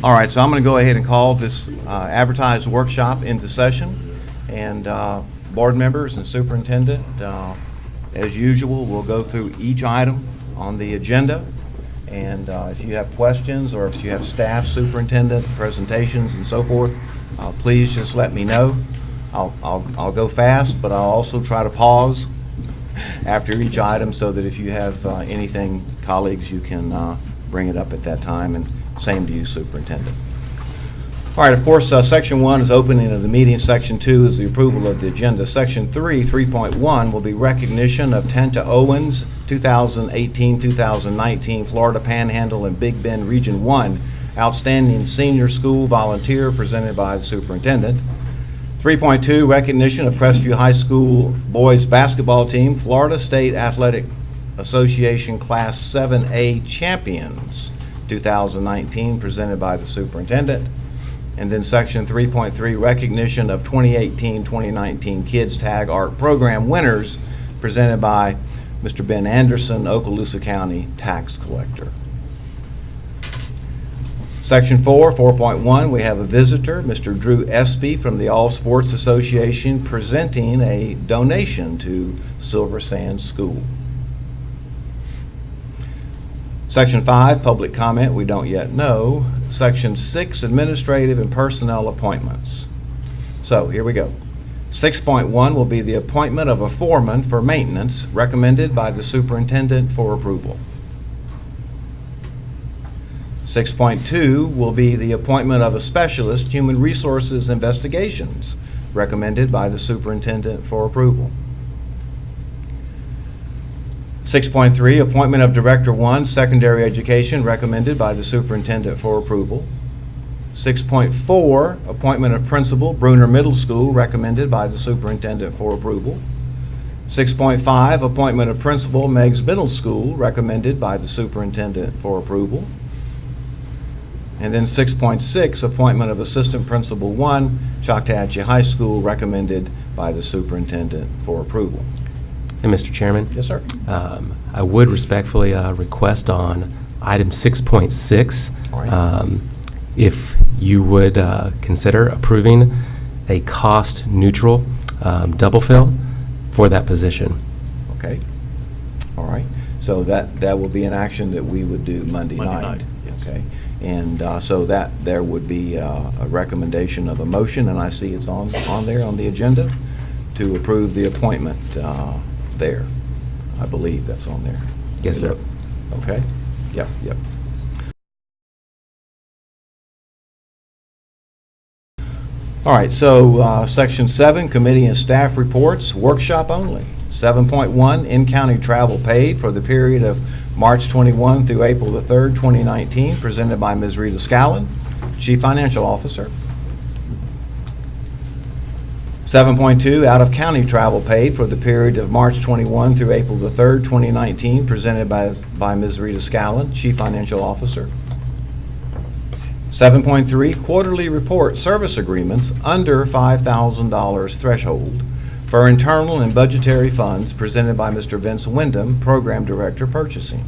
All right, so I'm going to go ahead and call this advertised workshop into session. And board members and superintendent, as usual, we'll go through each item on the agenda. And if you have questions or if you have staff, superintendent, presentations and so forth, please just let me know. I'll go fast, but I'll also try to pause after each item so that if you have anything, colleagues, you can bring it up at that time, and same to you, superintendent. All right, of course, Section 1 is opening of the meeting. Section 2 is the approval of the agenda. Section 3.1 will be recognition of Tenta Owens 2018-2019 Florida Panhandle and Big Bend Region 1 Outstanding Senior School Volunteer, presented by the superintendent. 3.2, recognition of Crestview High School boys basketball team, Florida State Athletic Association Class 7A Champions 2019, presented by the superintendent. And then Section 3.3, recognition of 2018-2019 Kids Tag Art Program winners, presented by Mr. Ben Anderson, Okaloosa County Tax Collector. Section 4.1, we have a visitor, Mr. Drew Espy from the All Sports Association, presenting a donation to Silver Sands School. Section 5, public comment, we don't yet know. Section 6, administrative and personnel appointments. So here we go. 6.1 will be the appointment of a foreman for maintenance, recommended by the superintendent for approval. 6.2 will be the appointment of a specialist, human resources investigations, recommended by the superintendent for approval. 6.3, appointment of Director 1, Secondary Education, recommended by the superintendent for approval. 6.4, appointment of Principal, Bruner Middle School, recommended by the superintendent for approval. 6.5, appointment of Principal, Meigs Middle School, recommended by the superintendent for approval. And then 6.6, appointment of Assistant Principal 1, Choctawhatchee High School, recommended by the superintendent for approval. And Mr. Chairman? Yes, sir. I would respectfully request on item 6.6, All right. If you would consider approving a cost-neutral double fill for that position. Okay. All right. So that will be an action that we would do Monday night. Yes. Okay. And so that there would be a recommendation of a motion, and I see it's on there on the agenda, to approve the appointment there. I believe that's on there. Yes, sir. Okay. Yep. All right, so Section 7, committee and staff reports, workshop only. 7.1, in-county travel paid for the period of March 21 through April the 3rd, 2019, presented by Ms. Rita Scallon, Chief Financial Officer. 7.2, out-of-county travel paid for the period of March 21 through April the 3rd, 2019, presented by Ms. Rita Scallon, Chief Financial Officer. 7.3, quarterly report service agreements under $5,000 threshold for internal and budgetary funds, presented by Mr. Vince Wyndham, Program Director, Purchasing.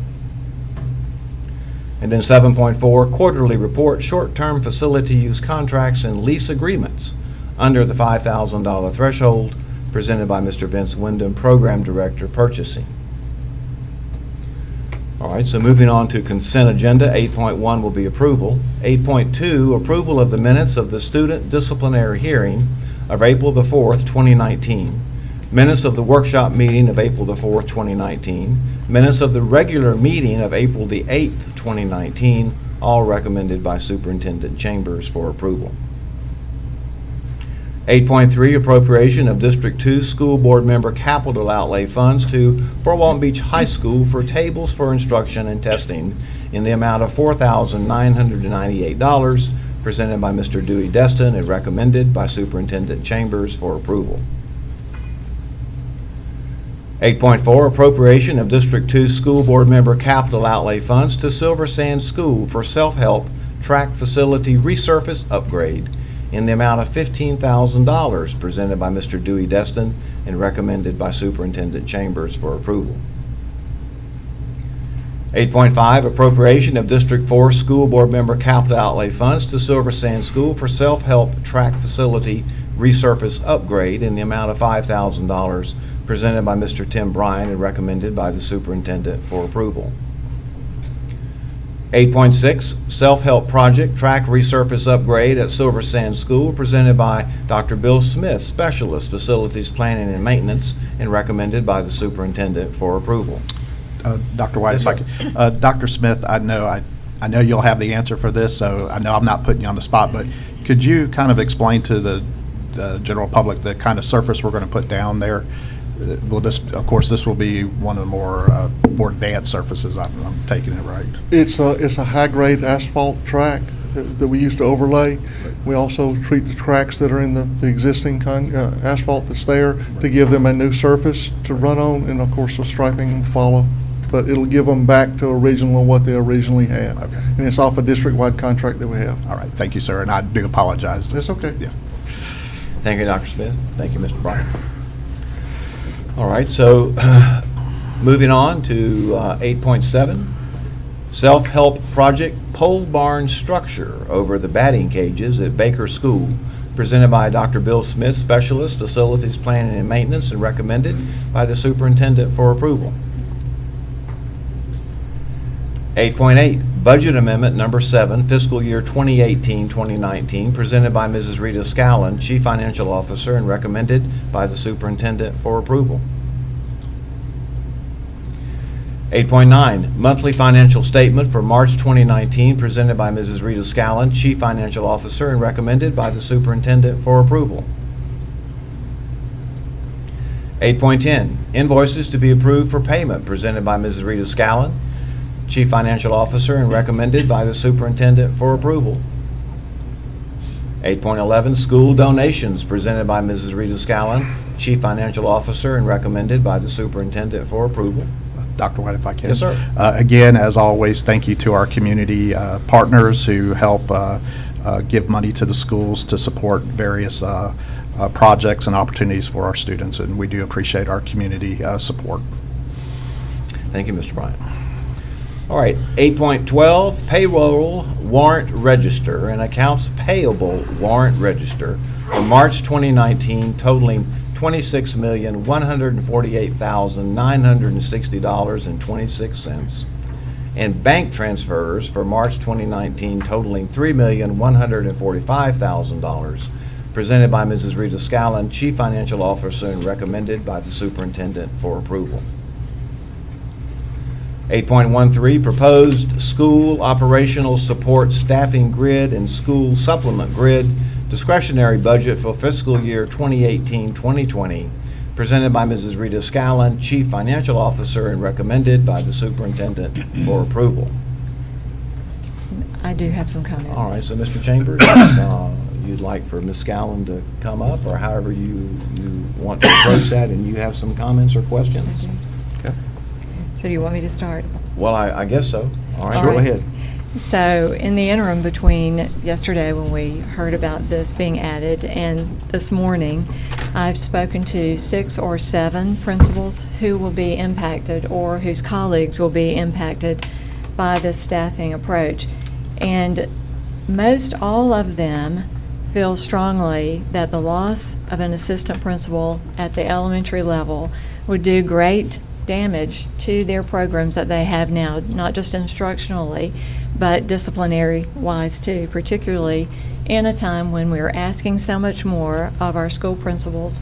And then 7.4, quarterly report short-term facility use contracts and lease agreements under the $5,000 threshold, presented by Mr. Vince Wyndham, Program Director, Purchasing. All right, so moving on to consent agenda, 8.1 will be approval. 8.2, approval of the minutes of the student disciplinary hearing of April the 4th, 2019. Minutes of the workshop meeting of April the 4th, 2019. Minutes of the regular meeting of April the 8th, 2019, all recommended by Superintendent Chambers for approval. 8.3, appropriation of District 2 School Board Member Capital Outlay Funds to Fort Walton Beach High School for tables for instruction and testing in the amount of $4,998, presented by Mr. Dewey Destin and recommended by Superintendent Chambers for approval. 8.4, appropriation of District 2 School Board Member Capital Outlay Funds to Silver Sands School for self-help track facility resurface upgrade in the amount of $15,000, presented by Mr. Dewey Destin and recommended by Superintendent Chambers for approval. 8.5, appropriation of District 4 School Board Member capital outlay funds to Silver Sand School for self-help track facility resurface upgrade in the amount of $5,000, presented by Mr. Tim Bryan and recommended by the superintendent for approval. 8.6, self-help project track resurface upgrade at Silver Sand School, presented by Dr. Bill Smith, specialist, facilities planning and maintenance, and recommended by the superintendent for approval. Dr. White, Yes, if I could, Dr. Smith, I know you'll have the answer for this, so I know I'm not putting you on the spot, but could you kind of explain to the general public the kind of surface we're going to put down there? Will this, of course, this will be one of the more advanced surfaces. I'm taking it right. It's a high-grade asphalt track that we use to overlay. We also treat the cracks that are in the existing asphalt that's there to give them a new surface to run on, and of course the striping will follow. But it'll give them back to original what they originally had. Okay. And it's off a district-wide contract that we have. All right, thank you, sir, and I do apologize. That's okay. Yeah. Thank you, Dr. Smith. Thank you, Mr. Bryan. All right, so moving on to 8.7, self-help project pole barn structure over the batting cages at Baker School, presented by Dr. Bill Smith, specialist, facilities planning and maintenance, and recommended by the superintendent for approval. 8.8, budget amendment number 7, fiscal year 2018-2019, presented by Mrs. Rita Scallon, Chief Financial Officer, and recommended by the superintendent for approval. 8.9, monthly financial statement for March 2019, presented by Mrs. Rita Scallon, Chief Financial Officer, and recommended by the superintendent for approval. 8.10, invoices to be approved for payment, presented by Mrs. Rita Scallon, Chief Financial Officer, and recommended by the superintendent for approval. 8.11, school donations, presented by Mrs. Rita Scallon, Chief Financial Officer, and recommended by the superintendent for approval. Dr. White, if I can. Yes, sir. Again, as always, thank you to our community partners who help give money to the schools to support various projects and opportunities for our students, and we do appreciate our community support. Thank you, Mr. Bryan. All right, 8.12, payroll warrant register and accounts payable warrant register for March 2019 totaling $26,148,960.26, and bank transfers for March 2019 totaling $3,145,000, presented by Mrs. Rita Scallon, Chief Financial Officer, and recommended by the superintendent for approval. 8.13, proposed school operational support staffing grid and school supplement grid discretionary budget for fiscal year 2018-2020, presented by Mrs. Rita Scallon, Chief Financial Officer, and recommended by the superintendent for approval. I do have some comments. All right, so Mr. Chambers, you'd like for Ms. Scallon to come up, or however you want to approach that, and you have some comments or questions? I do. Okay. So do you want me to start? Well, I guess so. All right, All go right. ahead. So in the interim between yesterday when we heard about this being added and this morning, I've spoken to 6 or 7 principals who will be impacted or whose colleagues will be impacted by this staffing approach. And most all of them feel strongly that the loss of an assistant principal at the elementary level would do great damage to their programs that they have now, not just instructionally, but disciplinary-wise too, particularly in a time when we're asking so much more of our school principals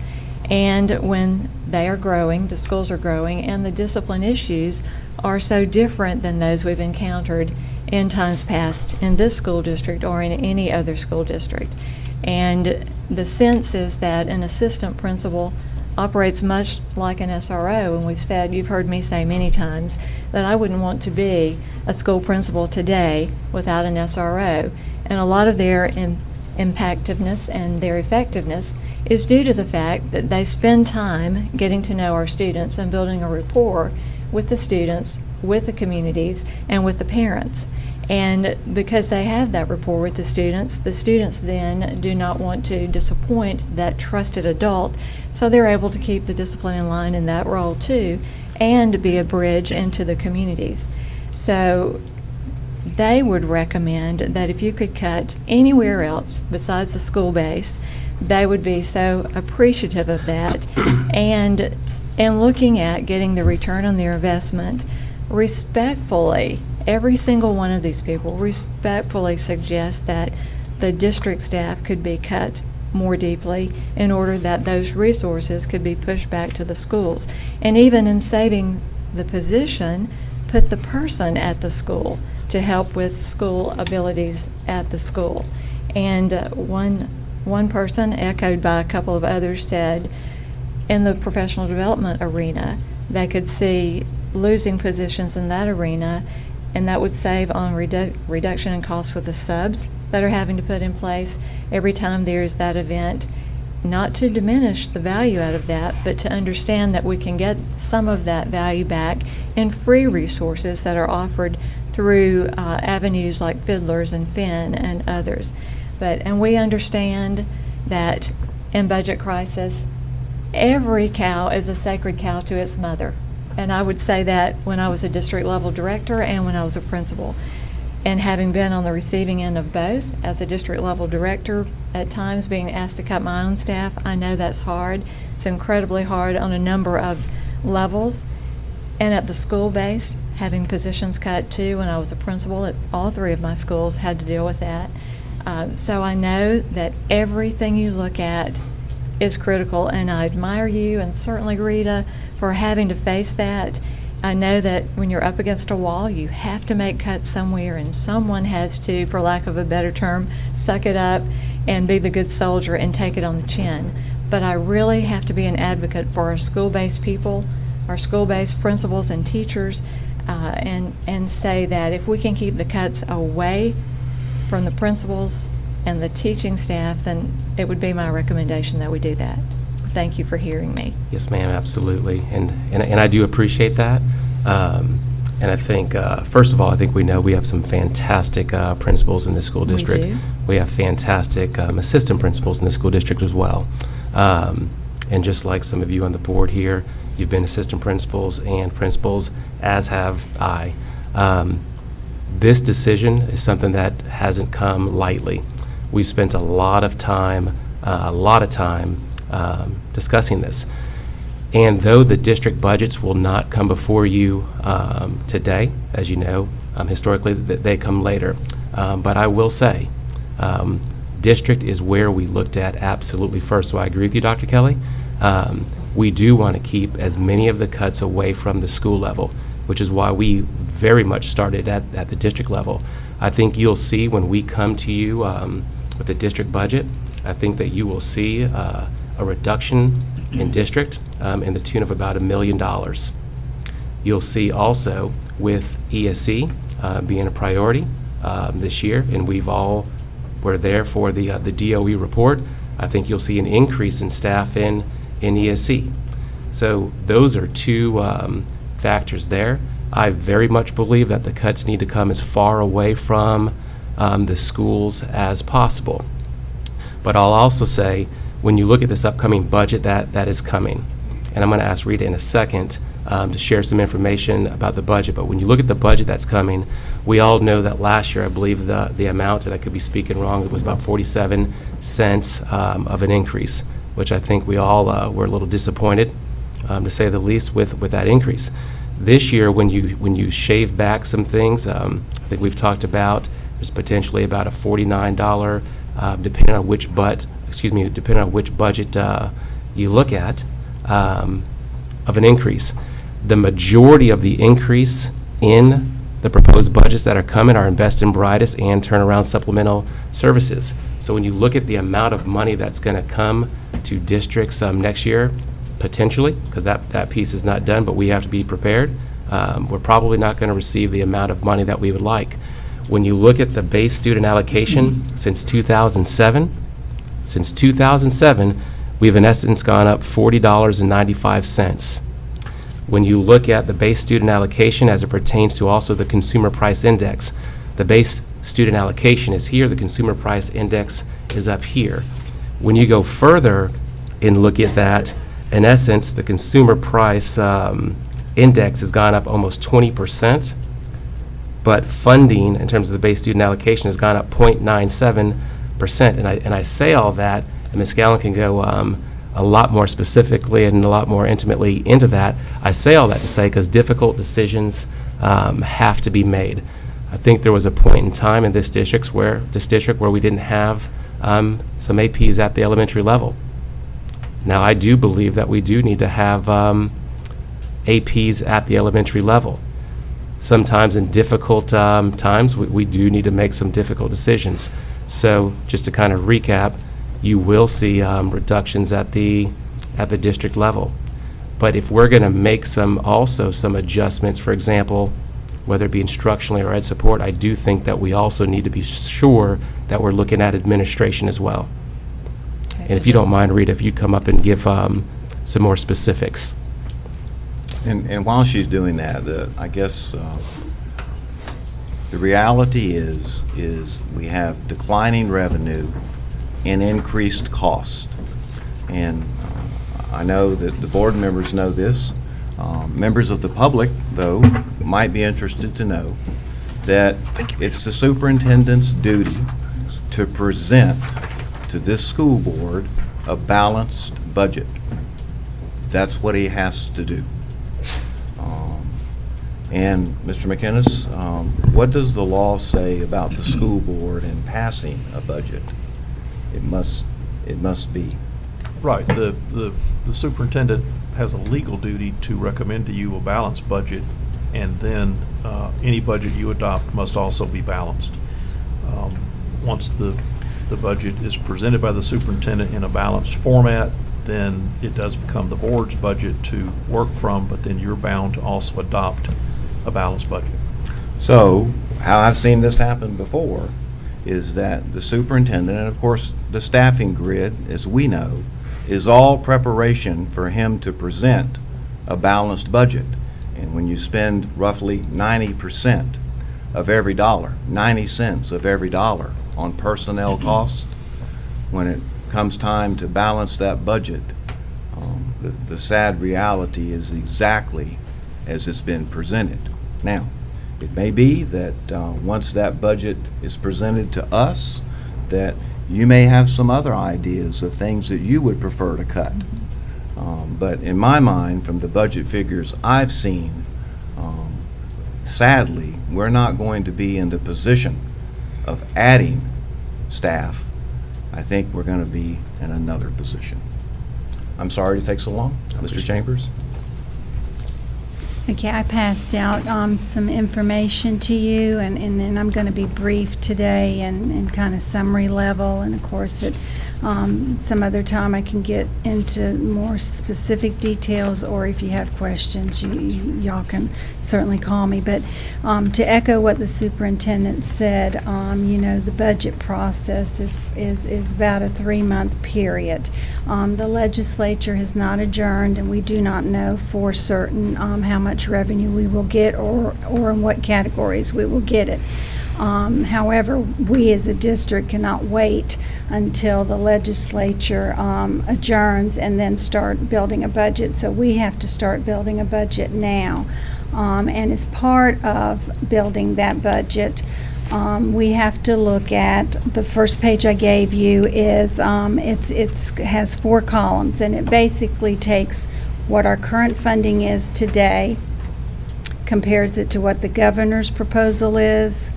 and when they are growing, the schools are growing, and the discipline issues are so different than those we've encountered in times past in this school district or in any other school district. And the sense is that an assistant principal operates much like an SRO, and we've said, you've heard me say many times, that I wouldn't want to be a school principal today without an SRO. And a lot of their impactiveness and their effectiveness is due to the fact that they spend time getting to know our students and building a rapport with the students, with the communities, and with the parents. And because they have that rapport with the students then do not want to disappoint that trusted adult, so they're able to keep the discipline in line in that role too, and be a bridge into the communities. So they would recommend that if you could cut anywhere else besides the school base, they would be so appreciative of that. And looking at getting the return on their investment, respectfully, every single one of these people respectfully suggest that the district staff could be cut more deeply in order that those resources could be pushed back to the schools. And even in saving the position, put the person at the school to help with school abilities at the school. And one person, echoed by a couple of others, said in the professional development arena, they could see losing positions in that arena, and that would save on reduction in costs with the subs that are having to put in place every time there's that event. Not to diminish the value out of that, but to understand that we can get some of that value back in free resources that are offered through avenues like Fiddlers and Finn and others. And we understand that in budget crisis, every cow is a sacred cow to its mother. And I would say that when I was a district level director and when I was a principal. And having been on the receiving end of both, as a district level director, at times being asked to cut my own staff, I know that's hard. It's incredibly hard on a number of levels. And at the school base, having positions cut too, when I was a principal at all three of my schools, had to deal with that. So I know that everything you look at is critical, and I admire you and certainly Rita for having to face that. I know that when you're up against a wall, you have to make cuts somewhere, and someone has to, for lack of a better term, suck it up and be the good soldier and take it on the chin. But I really have to be an advocate for our school-based people, our school-based principals and teachers, and say that if we can keep the cuts away from the principals and the teaching staff, then it would be my recommendation that we do that. Thank you for hearing me. Yes, ma'am, absolutely. And I do appreciate that. And I think, first of all, I think we know we have some fantastic principals in the school district. We do. We have fantastic assistant principals in the school district as well. And just like some of you on the board here, you've been assistant principals and principals, as have I. This decision is something that hasn't come lightly. We spent a lot of time discussing this. And though the district budgets will not come before you today, as you know, historically they come later. But I will say, district is where we looked at absolutely first. So I agree with you, Dr. Kelly. We do want to keep as many of the cuts away from the school level, which is why we very much started at the district level. I think you'll see when we come to you with the district budget, I think that you will see a reduction in district in the tune of about $1 million. You'll see also with ESC being a priority this year, and we're there for the DOE report. I think you'll see an increase in staff in ESC. So those are two factors there. I very much believe that the cuts need to come as far away from the schools as possible. But I'll also say, when you look at this upcoming budget that is coming, and I'm going to ask Rita in a second to share some information about the budget, but when you look at the budget that's coming, we all know that last year, I believe the amount, and I could be speaking wrong, it was about 47 cents of an increase, which I think we all were a little disappointed, to say the least, with that increase. This year, when you shave back some things, I think we've talked about there's potentially about a $49, depending on which budget you look at, of an increase. The majority of the increase in the proposed budgets that are coming are Invest in Brightest and Turnaround Supplemental Services. So when you look at the amount of money that's going to come to districts next year, potentially, because that piece is not done, but we have to be prepared, we're probably not going to receive the amount of money that we would like. When you look at the base student allocation since 2007, we've in essence gone up $40.95. When you look at the base student allocation as it pertains to also the consumer price index, the base student allocation is here, the consumer price index is up here. When you go further and look at that, in essence, the consumer price index has gone up almost 20%. but funding in terms of the base student allocation has gone up 0.97%. And I say all that, and Ms. Gallen can go a lot more specifically and a lot more intimately into that. I say all that to say because difficult decisions have to be made. I think there was a point in time in this district where we didn't have some APs at the elementary level. Now, I do believe that we do need to have APs at the elementary level. Sometimes in difficult times, we do need to make some difficult decisions. So just to kind of recap, you will see reductions at the district level. But if we're going to make some adjustments, for example, whether it be instructionally or ed support, I do think that we also need to be sure that we're looking at administration as well. Okay, And if you don't mind, Rita, if you'd come up and give some more specifics. And while she's doing that, I guess the reality is we have declining revenue and increased cost. And I know that the board members know this. Members of the public, though, might be interested to know that it's the superintendent's duty to present to this school board a balanced budget. That's what he has to do. And Mr. McInnes, what does the law say about the school board in passing a budget? It must be. Right. The superintendent has a legal duty to recommend to you a balanced budget, and then any budget you adopt must also be balanced. Once the budget is presented by the superintendent in a balanced format, then it does become the board's budget to work from, but then you're bound to also adopt a balanced budget. So, how I've seen this happen before is that the superintendent, and of course the staffing grid, as we know, is all preparation for him to present a balanced budget. And when you spend roughly 90% of every dollar, 90 cents of every dollar on personnel costs, when it comes time to balance that budget, the sad reality is exactly as it's been presented. Now, it may be that once that budget is presented to us, that you may have some other ideas of things that you would prefer to cut. But in my mind, from the budget figures I've seen, sadly, we're not going to be in the position of adding staff. I think we're going to be in another position. I'm sorry to take so long. Mr. Chambers? Okay, I passed out some information to you, and then I'm going to be brief today and kind of summary level, and of course at some other time I can get into more specific details, or if you have questions, y'all can certainly call me. But to echo what the superintendent said, the budget process is about a 3-month period. The legislature has not adjourned, and we do not know for certain how much revenue we will get or in what categories we will get it. However, we as a district cannot wait until the legislature adjourns and then start building a budget. So we have to start building a budget now. And as part of building that budget, we have to look at the first page I gave you is it has 4 columns, and it basically takes what our current funding is today, compares it to what the governor's proposal is,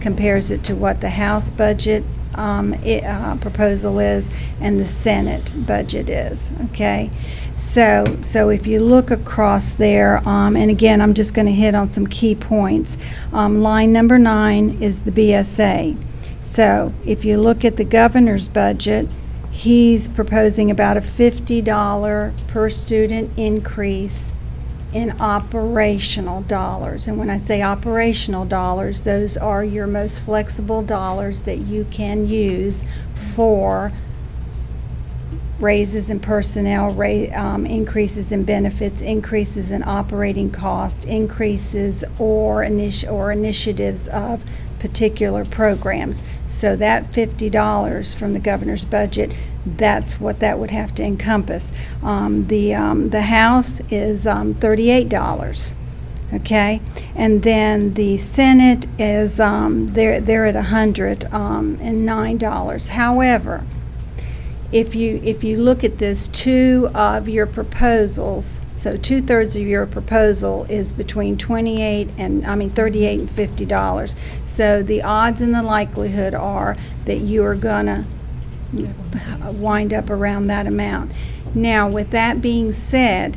compares it to what the House budget proposal is, and the Senate budget is, okay? So if you look across there, and again, I'm just going to hit on some key points. Line number 9 is the BSA. So if you look at the governor's budget, he's proposing about a $50 per student increase in operational dollars. And when I say operational dollars, those are your most flexible dollars that you can use for raises in personnel, increases in benefits, increases in operating costs, increases or initiatives of particular programs. So that $50 from the governor's budget, that's what that would have to encompass. The House is $38 Okay, and then the Senate is, they're at $109. However, if you look at this, two of your proposals, so 2/3 of your proposal is between $38 and $50. So the odds and the likelihood are that you are gonna wind up around that amount. Now, with that being said,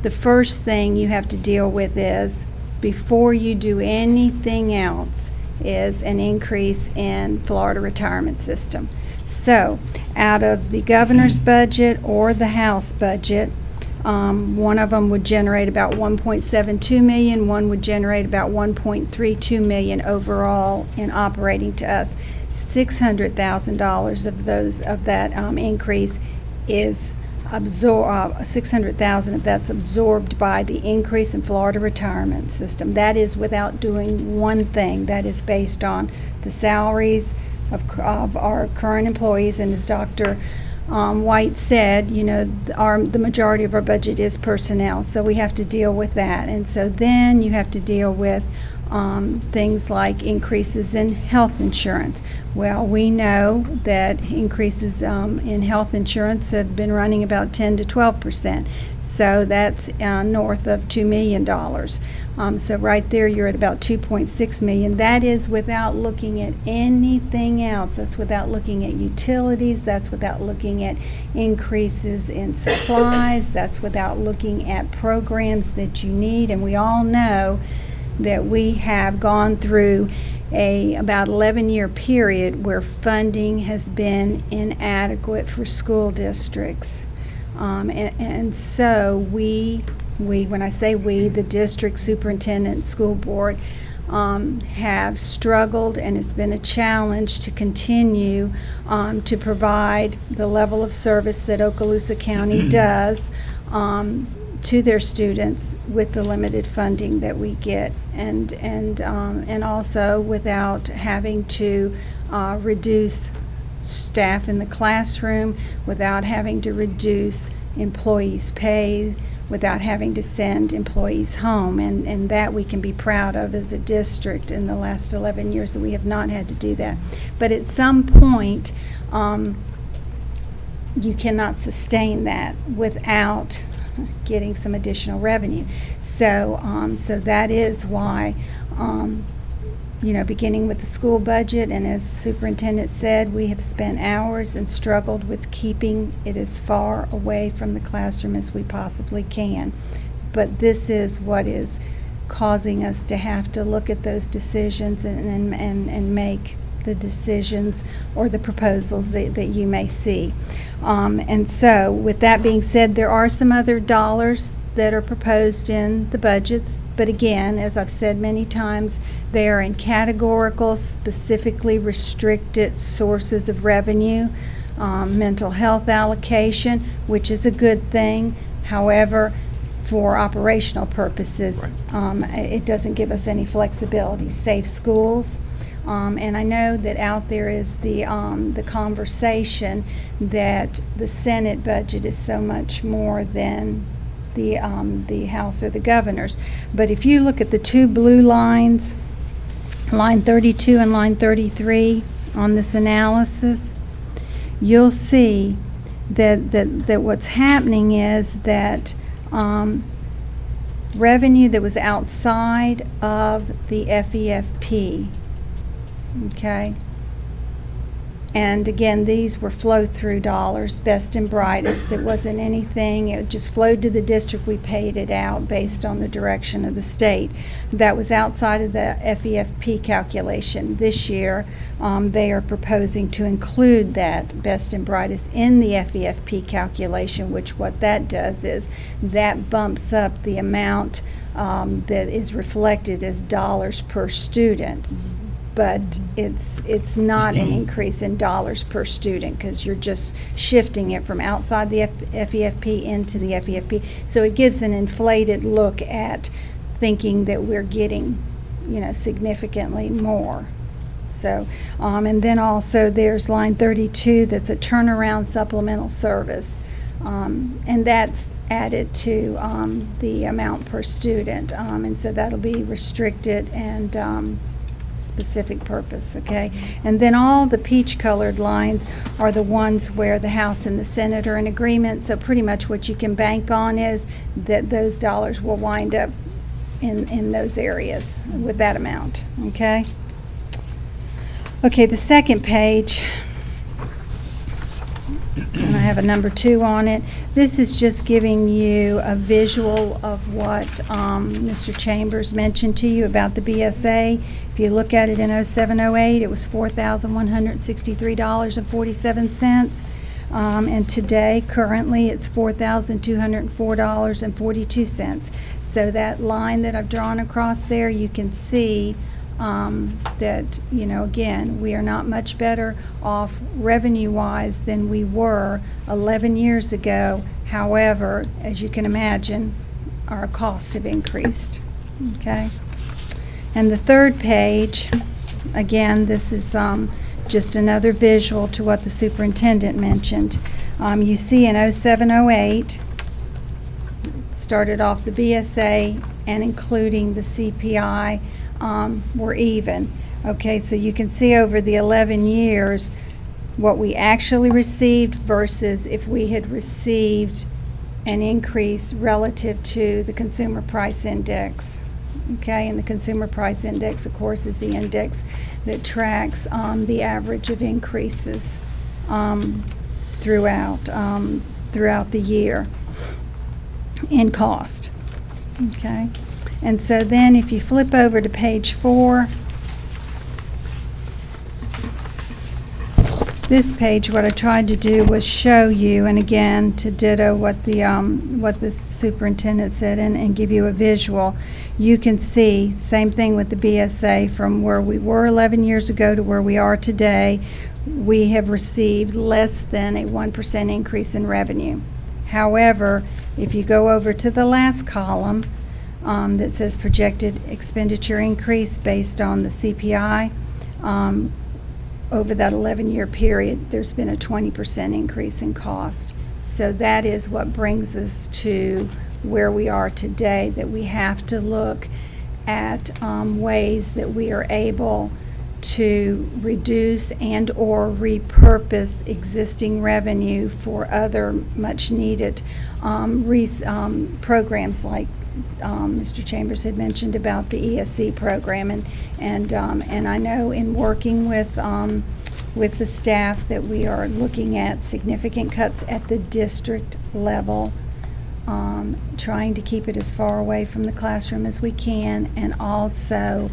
the first thing you have to deal with is, before you do anything else, is an increase in Florida retirement system. So, out of the governor's budget or the House budget, one of them would generate about $1.72 million, one would generate about $1.32 million overall in operating to us. $600,000 of that increase is $600,000 of that's absorbed by the increase in Florida retirement system. That is without doing one thing. That is based on the salaries of our current employees, and as Dr. White said, the majority of our budget is personnel, so we have to deal with that. And so then you have to deal with things like increases in health insurance. Well, we know that increases in health insurance have been running about 10 to 12%. So that's north of $2 million. So right there, you're at about $2.6 million. That is without looking at anything else. That's without looking at utilities. That's without looking at increases in supplies. That's without looking at programs that you need. And we all know that we have gone through about 11-year period where funding has been inadequate for school districts. And so we, when I say we, the district superintendent, school board, have struggled, and it's been a challenge to continue to provide the level of service that Okaloosa County does to their students with the limited funding that we get, and also without having to reduce staff in the classroom, without having to reduce employees' pay, without having to send employees home, and that we can be proud of as a district. In the last 11 years that we have not had to do that. But at some point, you cannot sustain that without getting some additional revenue. So that is why, beginning with the school budget, and as the superintendent said, we have spent hours and struggled with keeping it as far away from the classroom as we possibly can. But this is what is causing us to have to look at those decisions and make the decisions or the proposals that you may see. And so, with that being said, there are some other dollars that are proposed in the budgets, but again, as I've said many times, they are in categorical, specifically restricted sources of revenue. Mental health allocation, which is a good thing. However, for operational purposes, it doesn't give us any flexibility. Safe schools. And I know that out there is the conversation that the Senate budget is so much more than the House or the governor's. But if you look at the two blue lines, line 32 and line 33 on this analysis, you'll see that what's happening is that revenue that was outside of the FEFP, okay, and again, these were flow-through dollars, best and brightest. It wasn't anything, it just flowed to the district. We paid it out based on the direction of the state. That was outside of the FEFP calculation. This year, they are proposing to include that best and brightest in the FEFP calculation, which what that does is that bumps up the amount that is reflected as dollars per student. But it's not an increase in dollars per student, because you're just shifting it from outside the FEFP into the FEFP. So it gives an inflated look at thinking that we're getting, significantly more. So, and then also there's line 32, that's a turnaround supplemental service. And that's added to the amount per student. And so that'll be restricted and specific purpose, okay? And then all the peach-colored lines are the ones where the House and the Senate are in agreement. So pretty much what you can bank on is that those dollars will wind up in those areas with that amount, okay? Okay, the second page, and I have a number 2 on it. This is just giving you a visual of what Mr. Chambers mentioned to you about the BSA. If you look at it in 0708, it was $4,163.47. And today, currently, it's $4,204.42. So that line that I've drawn across there, you can see that, you know, again, we are not much better off revenue-wise than we were 11 years ago. However, as you can imagine, our costs have increased, okay? And the third page, again, this is just another visual to what the superintendent mentioned. You see in 0708, started off the BSA and including the CPI, were even. Okay, so you can see over the 11 years what we actually received versus if we had received an increase relative to the Consumer Price Index. Okay, and the Consumer Price Index, of course, is the index that tracks the average of increases throughout the year in cost. Okay. And so then if you flip over to page 4, this page, what I tried to do was show you, and again, to ditto what the superintendent said and give you a visual. You can see, same thing with the BSA, from where we were 11 years ago to where we are today, we have received less than a 1% increase in revenue. However, if you go over to the last column, that says projected expenditure increase based on the CPI, over that 11-year period, there's been a 20% increase in cost. So that is what brings us to where we are today, that we have to look at ways that we are able to reduce and or repurpose existing revenue for other much needed programs like Mr. Chambers had mentioned about the ESC program, and I know in working with the staff that we are looking at significant cuts at the district level, trying to keep it as far away from the classroom as we can, and also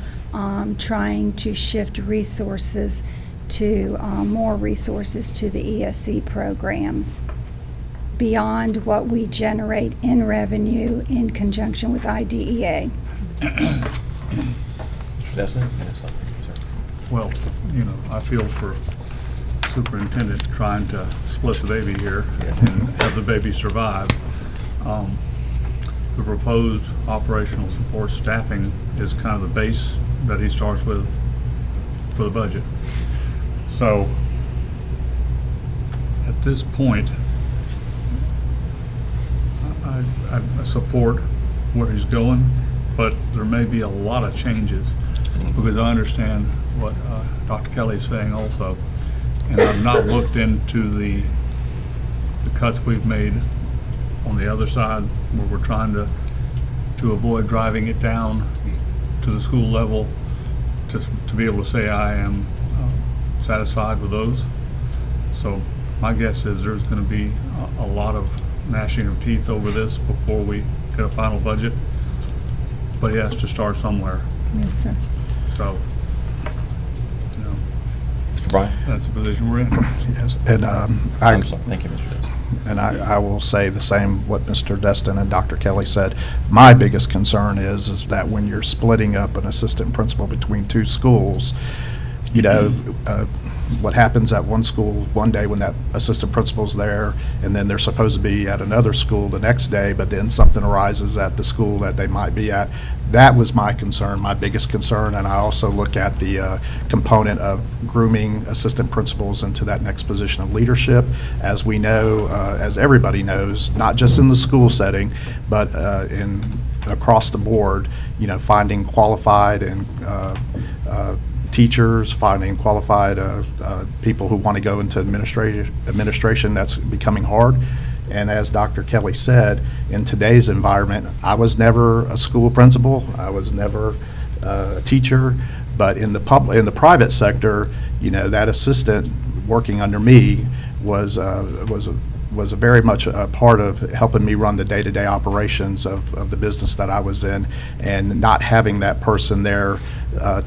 trying to shift resources to more resources to the ESC programs beyond what we generate in revenue in conjunction with IDEA. Mr. Destin? Yes, something, sir. Well, you know, I feel for superintendent trying to split the baby here and have the baby survive. The proposed operational support staffing is kind of the base that he starts with for the budget. So at this point, I support where he's going, but there may be a lot of changes, because I understand what Dr. Kelly is saying also, and I've not looked into the cuts we've made on the other side, where we're trying to avoid driving it down to the school level, to be able to say I am satisfied with those. So my guess is there's going to be a lot of gnashing of teeth over this before we get a final budget, but he has to start somewhere. Yes, sir. So, you know, Mr. Bryan? that's the position we're in. Yes, and I'm sorry. Thank you, Mr. Destin. And I will say the same, what Mr. Destin and Dr. Kelly said. My biggest concern is that when you're splitting up an assistant principal between two schools, you know, what happens at one school one day when that assistant principal's there, and then they're supposed to be at another school the next day, but then something arises at the school that they might be at. That was my concern, my biggest concern, and I also look at the component of grooming assistant principals into that next position of leadership. As we know, as everybody knows, not just in the school setting, but in across the board, finding qualified and teachers, finding qualified people who want to go into administration, that's becoming hard. And as Dr. Kelly said, in today's environment, I was never a school principal, I was never a teacher, but in the private sector, that assistant working under me was very much a part of helping me run the day-to-day operations of the business that I was in, and not having that person there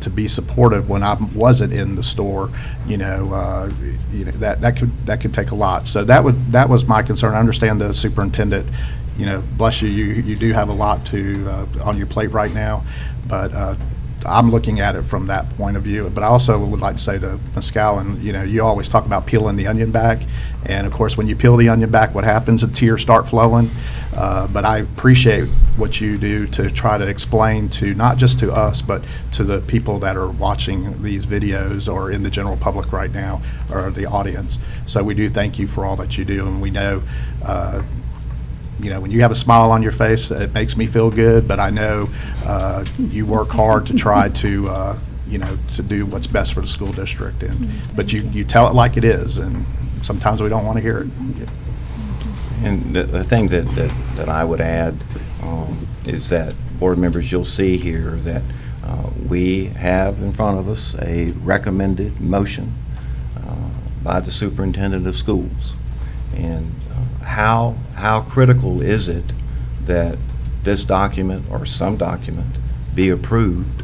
to be supportive when I wasn't in the store, that could take a lot. So that was my concern. I understand the superintendent, bless you, you do have a lot on your plate right now, but I'm looking at it from that point of view. But I also would like to say to Ms. Scallon, you always talk about peeling the onion back. And of course, when you peel the onion back, what happens? The tears start flowing. But I appreciate what you do to try to explain to, not just to us, but to the people that are watching these videos or in the general public right now, or the audience. So we do thank you for all that you do. And we know, when you have a smile on your face, it makes me feel good, but I know you work hard to try to, to do what's best for the school district. But you tell it like it is, and sometimes we don't want to hear it. And the thing that I would add is that, board members, you'll see here that we have in front of us a recommended motion by the superintendent of schools. And how critical is it that this document or some document be approved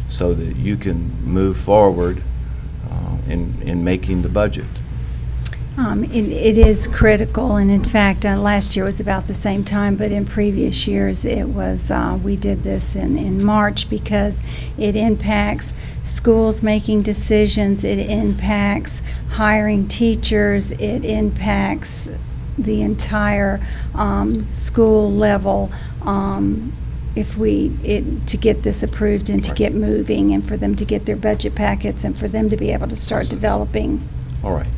so that you can move forward in making the budget? It is critical, and in fact, last year was about the same time, but in previous years it was, we did this in March because it impacts schools making decisions, it impacts hiring teachers, it impacts the entire school level to get this approved and to get moving, and for them to get their budget packets and for them to be able to start developing. All right.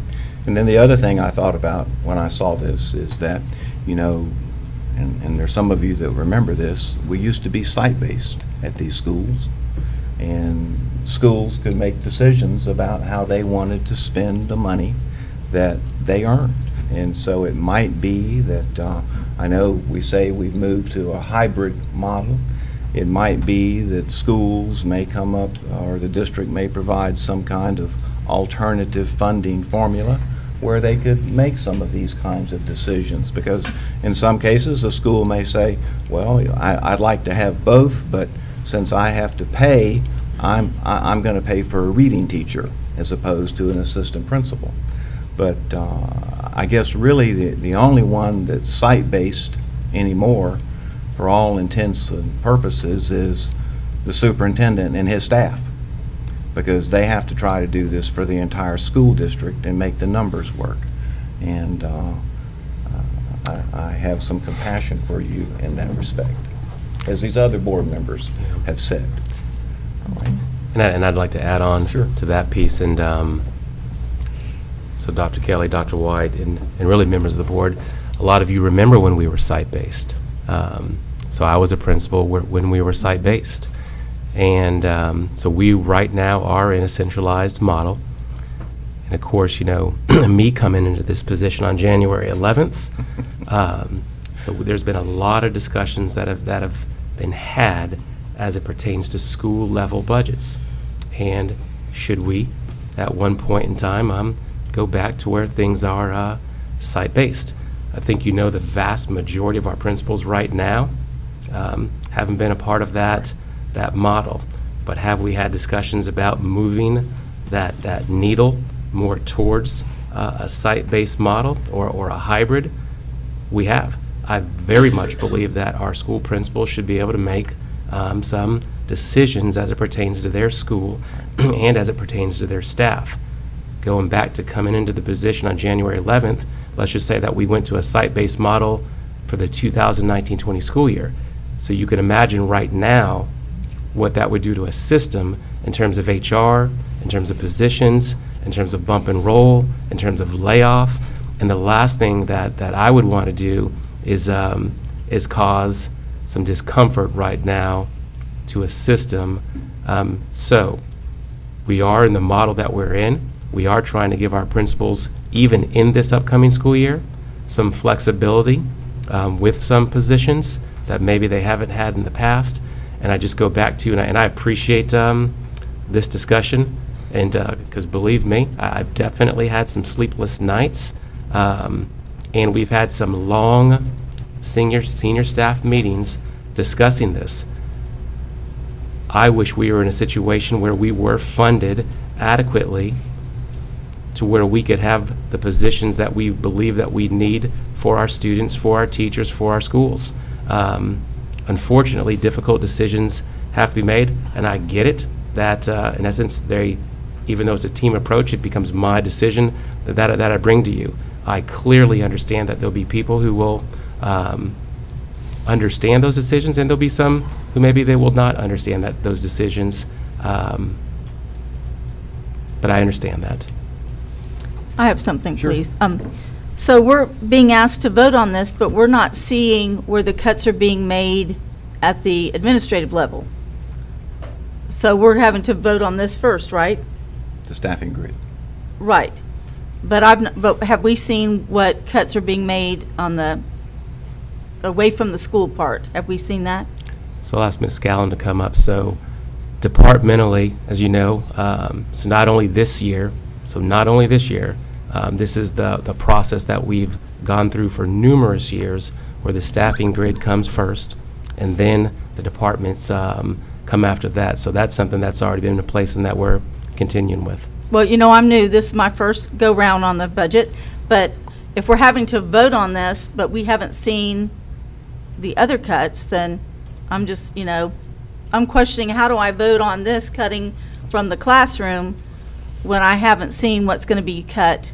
And then the other thing I thought about when I saw this is that, and there's some of you that remember this, we used to be site-based at these schools, and schools could make decisions about how they wanted to spend the money that they earned. And so it might be that, I know we say we've moved to a hybrid model. It might be that schools may come up, or the district may provide some kind of alternative funding formula where they could make some of these kinds of decisions. Because in some cases, a school may say, well, I'd like to have both, but since I have to pay, I'm going to pay for a reading teacher as opposed to an assistant principal. But I guess really the only one that's site-based anymore, for all intents and purposes, is the superintendent and his staff, because they have to try to do this for the entire school district and make the numbers work. And I have some compassion for you in that respect, as these other board members have said. All right. And I'd like to add on Sure. to that piece. And so Dr. Kelly, Dr. White, and really members of the board, a lot of you remember when we were site-based. So I was a principal when we were site-based. And so we right now are in a centralized model. And of course, me coming into this position on January 11th, so there's been a lot of discussions that have been had as it pertains to school level budgets. And should we, at one point in time, go back to where things are site-based? I think the vast majority of our principals right now haven't been a part of that model. But have we had discussions about moving that needle more towards a site-based model or a hybrid? We have. I very much believe that our school principals should be able to make some decisions as it pertains to their school and as it pertains to their staff. going back to coming into the position on January 11th, let's just say that we went to a site-based model for the 2019-20 school year. So you can imagine right now what that would do to a system in terms of HR, in terms of positions, in terms of bump and roll, in terms of layoff. And the last thing that I would want to do is cause some discomfort right now to a system. So we are in the model that we're in. We are trying to give our principals, even in this upcoming school year, some flexibility with some positions that maybe they haven't had in the past. And I just go back to, and I appreciate this discussion, and because believe me, I've definitely had some sleepless nights, and we've had some long senior staff meetings discussing this. I wish we were in a situation where we were funded adequately to where we could have the positions that we believe that we need for our students, for our teachers, for our schools. Unfortunately, difficult decisions have to be made, and I get it that in essence, even though it's a team approach, it becomes my decision that I bring to you. I clearly understand that there'll be people who will understand those decisions, and there'll be some who maybe they will not understand those decisions. But I understand that. I have something, Sure. please. So we're being asked to vote on this, but we're not seeing where the cuts are being made at the administrative level. So we're having to vote on this first, right? The staffing grid. Right. But but have we seen what cuts are being made on the away from the school part? Have we seen that? So I'll ask Ms. Scallon to come up. So departmentally, as you know, so not only this year, this is the process that we've gone through for numerous years, where the staffing grid comes first, and then the departments come after that. So that's something that's already been in place and that we're continuing with. Well, I'm new. This is my first go-round on the budget. But if we're having to vote on this, but we haven't seen the other cuts, then I'm just, I'm questioning, how do I vote on this cutting from the classroom when I haven't seen what's going to be cut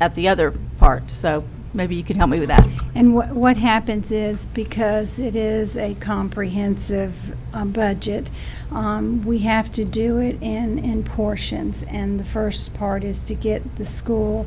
at the other part? So maybe you can help me with that. And what happens is, because it is a comprehensive budget, we have to do it in portions. And the first part is to get the schools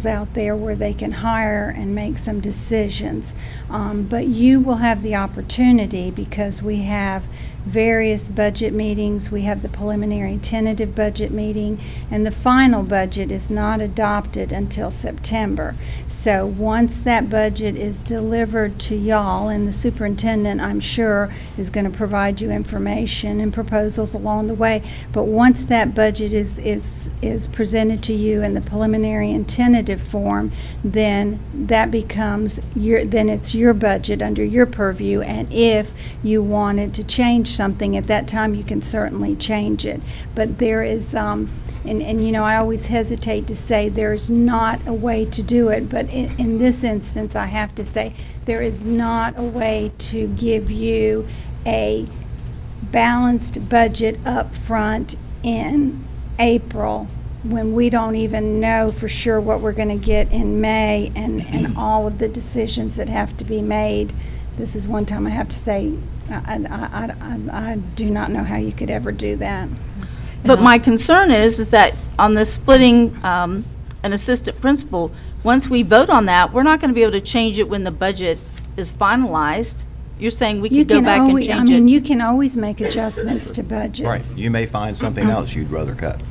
out there where they can hire and make some decisions. But you will have the opportunity, because we have various budget meetings. We have the preliminary tentative budget meeting, and the final budget is not adopted until September. So once that budget is delivered to y'all, and the superintendent, I'm sure, is going to provide you information and proposals along the way, but once that budget is presented to you in the preliminary and tentative form, then that becomes then it's your budget under your purview, and if you wanted to change something at that time, you can certainly change it. But there is and I always hesitate to say there's not a way to do it, but in this instance, I have to say there is not a way to give you a balanced budget up front in April when we don't even know for sure what we're going to get in May, and all of the decisions that have to be made. This is one time I have to say I do not know how you could ever do that. But my concern is that on the splitting an assistant principal, once we vote on that, we're not going to be able to change it when the budget is finalized. You're saying we could go back and change it? You can always make adjustments to budgets. Right. You may find something else you'd rather cut.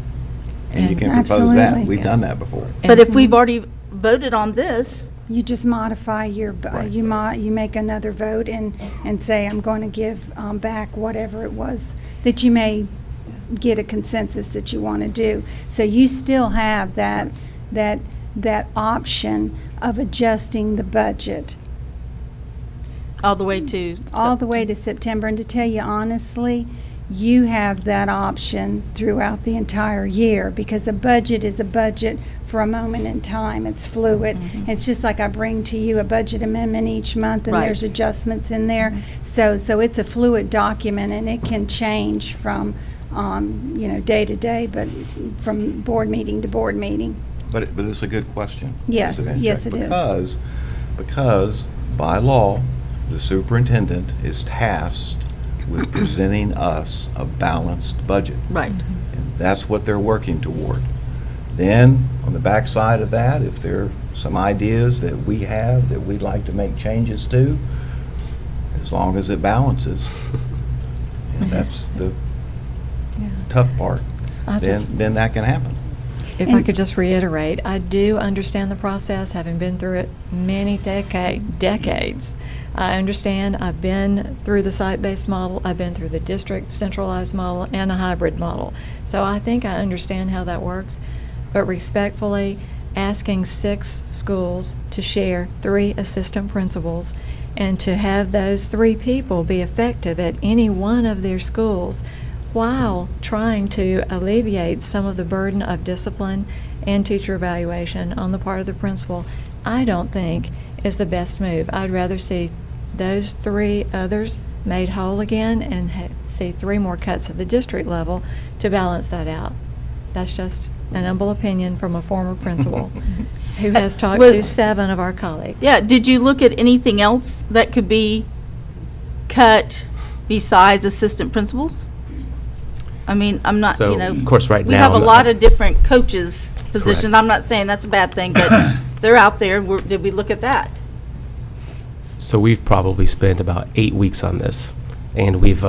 And you can propose that. Absolutely. We've done that before. But if we've already voted on this, You just modify your, Right. you make another vote and say, I'm going to give back whatever it was that you may get a consensus that you want to do. So you still have that option of adjusting the budget all the way to... all the way to September. And to tell you honestly, you have that option throughout the entire year, because a budget is a budget for a moment in time. It's fluid. It's just like I bring to you a budget amendment each month, and Right. there's adjustments in there. So it's a fluid document, and it can change from day to day, but from board meeting to board meeting. But it's a good question. Yes, Mr. Vanchek, yes, it is. Because by law, the superintendent is tasked with presenting us a balanced budget. Right. And that's what they're working toward. Then, on the backside of that, if there are some ideas that we have that we'd like to make changes to, as long as it balances, and that's the Yeah. tough part, I just- then that can happen. If I could just reiterate, I do understand the process, having been through it many decades. I understand. I've been through the site-based model, I've been through the district centralized model, and a hybrid model. So I think I understand how that works. But respectfully, asking 6 schools to share 3 assistant principals and to have those 3 people be effective at any one of their schools while trying to alleviate some of the burden of discipline and teacher evaluation on the part of the principal, I don't think is the best move. I'd rather see those 3 others made whole again and see 3 more cuts at the district level to balance that out. That's just an humble opinion from a former principal who has talked Well- to 7 of our colleagues. Yeah, did you look at anything else that could be cut besides assistant principals? I mean, I'm not, So, of course, right we now, have a I'm not- lot of different coaches' positions. Correct. I'm not saying that's a bad thing, but they're out there. Did we look at that? So we've probably spent about 8 weeks on this, and we've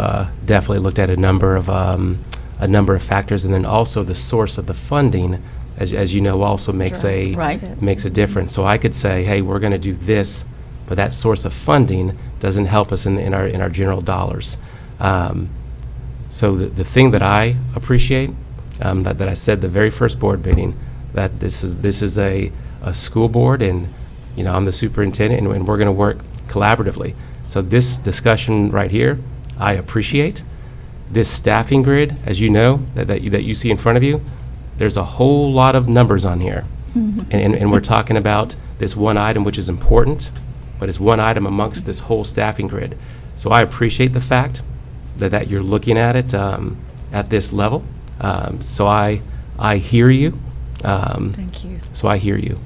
definitely looked at a number of factors, and then also the source of the funding, as you know, also makes a Right. makes a difference. So I could say, hey, we're going to do this, but that source of funding doesn't help us in our general dollars. So the thing that I appreciate, that I said the very first board meeting, that this is a school board, and I'm the superintendent, and we're going to work collaboratively. So this discussion right here, I appreciate. This staffing grid, as you know, that you see in front of you, there's a whole lot of numbers on here. And we're talking about this one item, which is important, but it's one item amongst this whole staffing grid. So I appreciate the fact that you're looking at it at this level. So I hear you. Thank you. So I hear you.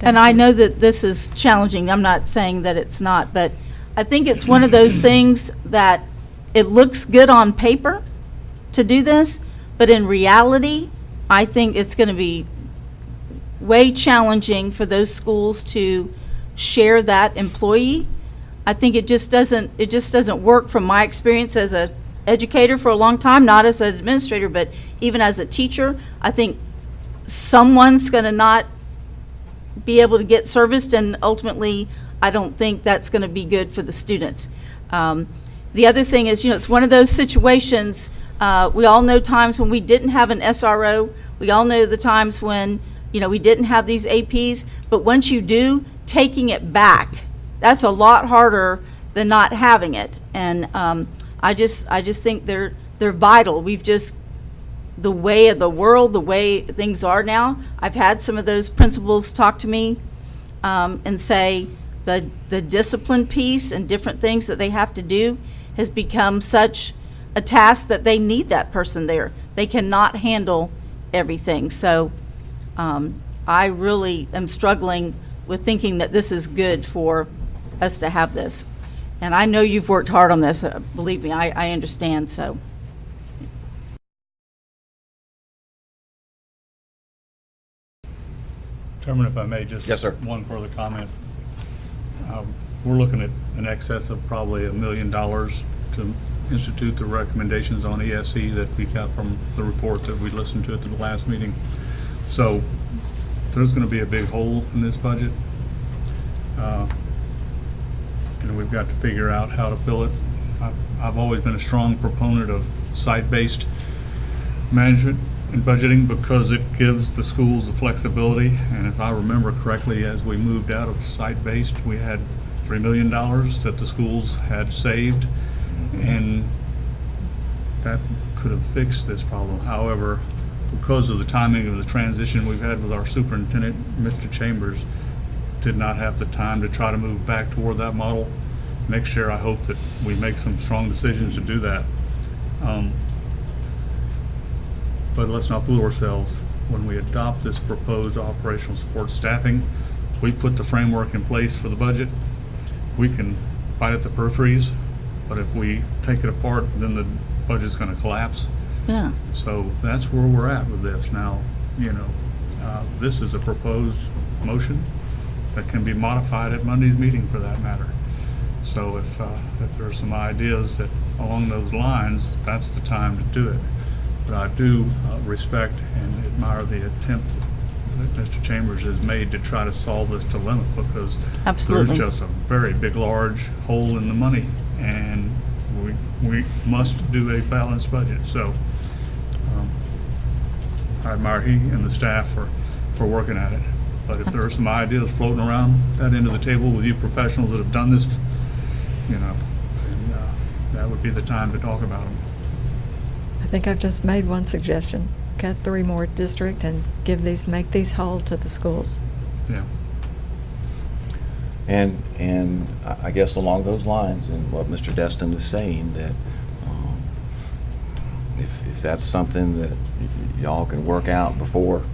And I know that this is challenging. I'm not saying that it's not, but I think it's one of those things that it looks good on paper to do this, but in reality, I think it's going to be way challenging for those schools to share that employee. I think it just doesn't work from my experience as a educator for a long time, not as an administrator, but even as a teacher. I think someone's going to not be able to get serviced, and ultimately, I don't think that's going to be good for the students. The other thing is, it's one of those situations, we all know times when we didn't have an SRO. We all know the times when, we didn't have these APs. But once you do, taking it back, that's a lot harder than not having it. And I just think they're vital. The way of the world, the way things are now, I've had some of those principals talk to me and say the discipline piece and different things that they have to do has become such a task that they need that person there. They cannot handle everything. So I really am struggling with thinking that this is good for us to have this. And I know you've worked hard on this. Believe me, I understand, so. Chairman, if I may, just Yes, sir. one further comment. We're looking at an excess of probably $1 million to institute the recommendations on ESE that we got from the report that we listened to at the last meeting. So there's going to be a big hole in this budget. And we've got to figure out how to fill it. I've always been a strong proponent of site-based management and budgeting because it gives the schools the flexibility. And if I remember correctly, as we moved out of site-based, we had $3 million that the schools had saved, and that could have fixed this problem. However, because of the timing of the transition we've had with our superintendent, Mr. Chambers, did not have the time to try to move back toward that model. Next year, I hope that we make some strong decisions to do that. But let's not fool ourselves. When we adopt this proposed operational support staffing, we put the framework in place for the budget. We can fight at the peripheries, but if we take it apart, then the budget's going to collapse. Yeah. So that's where we're at with this. Now, this is a proposed motion that can be modified at Monday's meeting for that matter. So if there are some ideas that along those lines, that's the time to do it. But I do respect and admire the attempt that Mr. Chambers has made to try to solve this dilemma, because Absolutely. there's just a very big, large hole in the money, and we must do a balanced budget. So I admire he and the staff for working at it. But if there are some ideas floating around that end of the table with you professionals that have done this, that would be the time to talk about them. I think I've just made one suggestion. Cut 3 more district and make these whole to the schools. Yeah. And I guess along those lines, and what Mr. Destin is saying, that if that's something that y'all can work out before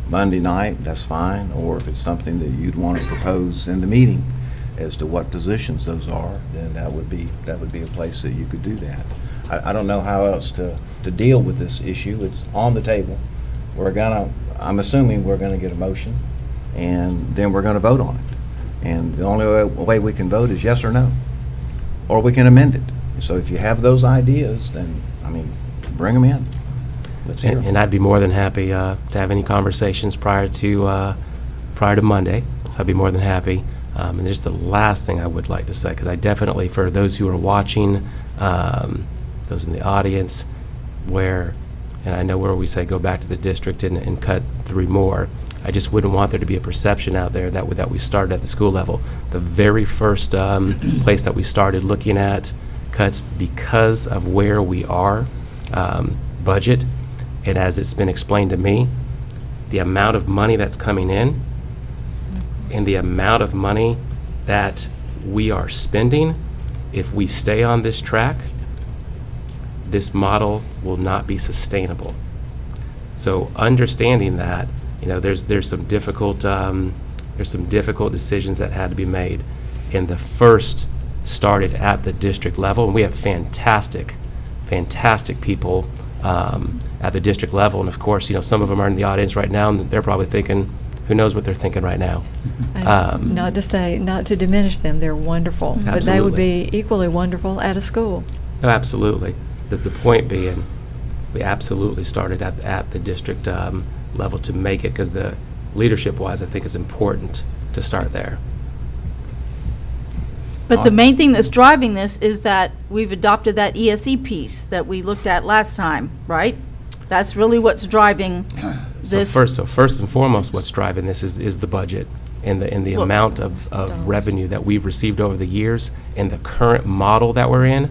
Monday night, that's fine. Or if it's something that you'd want to propose in the meeting as to what positions those are, then that would be a place that you could do that. I don't know how else to deal with this issue. It's on the table. I'm assuming we're gonna get a motion, and then we're gonna vote on it. And the only way we can vote is yes or no, or we can amend it. So if you have those ideas, then, bring them in. Let's hear 'em. And I'd be more than happy to have any conversations prior to Monday. So I'd be more than happy. And just the last thing I would like to say, because I definitely, for those who are watching, those in the audience, and I know where we say go back to the district and cut 3 more, I just wouldn't want there to be a perception out there that we started at the school level. The very first place that we started looking at cuts because of where we are, budget, and as it's been explained to me, the amount of money that's coming in and the amount of money that we are spending, if we stay on this track, this model will not be sustainable. So understanding that, there's some difficult decisions that had to be made, and the first started at the district level, and we have fantastic people at the district level, and of course, some of them are in the audience right now, and they're probably thinking, who knows what they're thinking right now. Not to diminish them, they're wonderful. But they would be equally wonderful at a school. No, absolutely. The point being, we absolutely started at the district level to make it, because the leadership-wise, I think it's important to start there. But the main thing that's driving this is that we've adopted that ESE piece that we looked at last time, right? That's really what's driving this. So first and foremost, what's driving this is the budget and the Well, amount of revenue that we've received over the years, and the current model that we're in,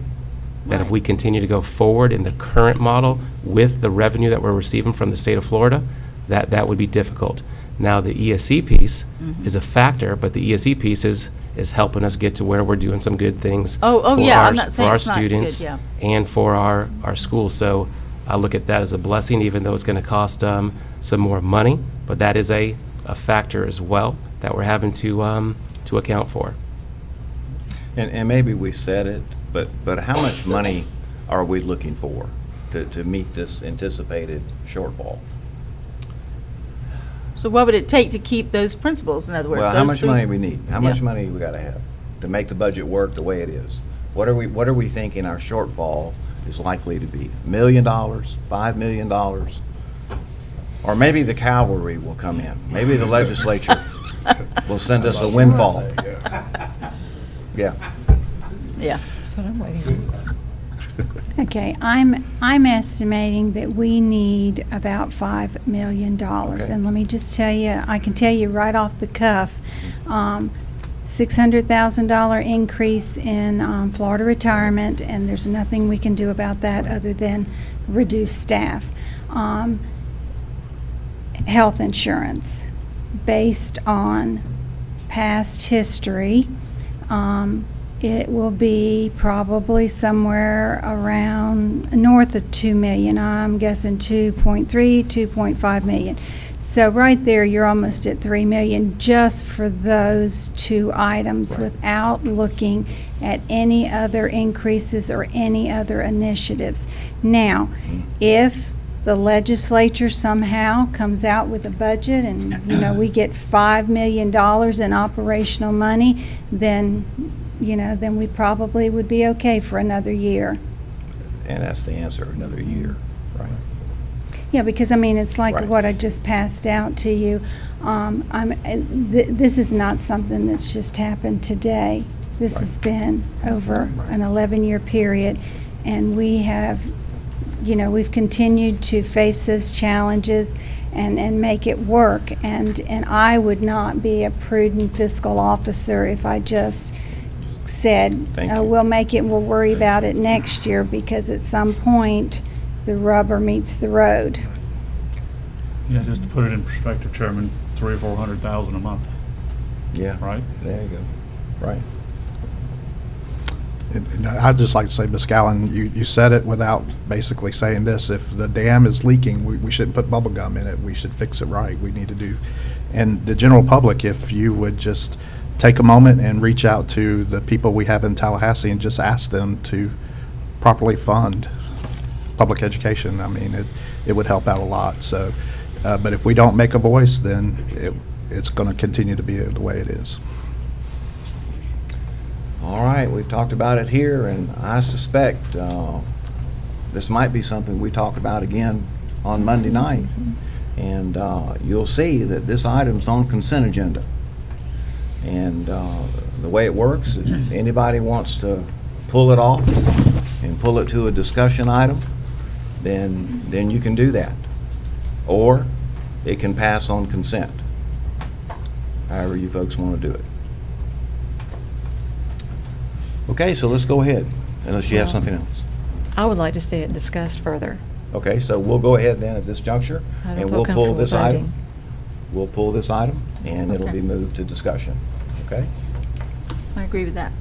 that if Right. we continue to go forward in the current model with the revenue that we're receiving from the state of Florida, that would be difficult. Now, the ESE piece is a factor, but the ESE piece is helping us get to where we're doing some good things Oh, yeah, I'm not for saying our it's not good, students yeah. and for our schools. So I look at that as a blessing, even though it's going to cost some more money, but that is a factor as well that we're having to account for. And maybe we said it, but how much money are we looking for to meet this anticipated shortfall? So what would it take to keep those principles, in other words? Well, how those much 3 money we need? How much Yeah. money we gotta have to make the budget work the way it is? What are we thinking our shortfall is likely to be? $1 million, $5 million? Or maybe the cavalry will come in. Maybe the legislature will send us a windfall. Yeah. Yeah. That's what I'm waiting on. Okay, I'm estimating that we need about $5 million. Okay. And let me just tell you, I can tell you right off the cuff, $600,000 increase in Florida retirement, and there's nothing we can do about that other than reduce staff. Health insurance, based on past history, it will be probably somewhere around north of 2 million. I'm guessing 2.3, 2.5 million. So right there, you're almost at 3 million just for those two items without looking at any other increases or any other initiatives. Now, if the legislature somehow comes out with a budget and, you know, we get $5 million in operational money, then, you know, then we probably would be okay for another year. And that's the answer, another year, right? Yeah, because, I mean, it's like Right. what I just passed out to you. This is not something that's just happened today. This has been over an 11-year period, and we have, you know, we've continued to face those challenges and make it work. And I would not be a prudent fiscal officer if I just said, Thank oh, you. we'll make it, we'll worry about it next year, because at some point, the rubber meets the road. Yeah, just to put it in perspective, Chairman, 300,000 or 400,000 a month, Yeah. right? There you go. Right. And I'd just like to say, Ms. Gallen, you said it without basically saying this. If the dam is leaking, we shouldn't put bubble gum in it. We should fix it right. We need to do. And the general public, if you would just take a moment and reach out to the people we have in Tallahassee and just ask them to properly fund public education, I mean, it would help out a lot. So, but if we don't make a voice, then it's going to continue to be the way it is. All right, we've talked about it here, and I suspect this might be something we talk about again on Monday night. And you'll see that this item's on consent agenda. And the way it works, if anybody wants to pull it off and pull it to a discussion item, then you can do that. Or it can pass on consent, however you folks want to do it. Okay, so let's go ahead, unless you have something else. I would like to see it discussed further. Okay, so we'll go ahead then at this juncture, I don't and feel we'll pull comfortable this item. voting. We'll pull this item, and it'll Okay. be moved to discussion, okay? I agree with that.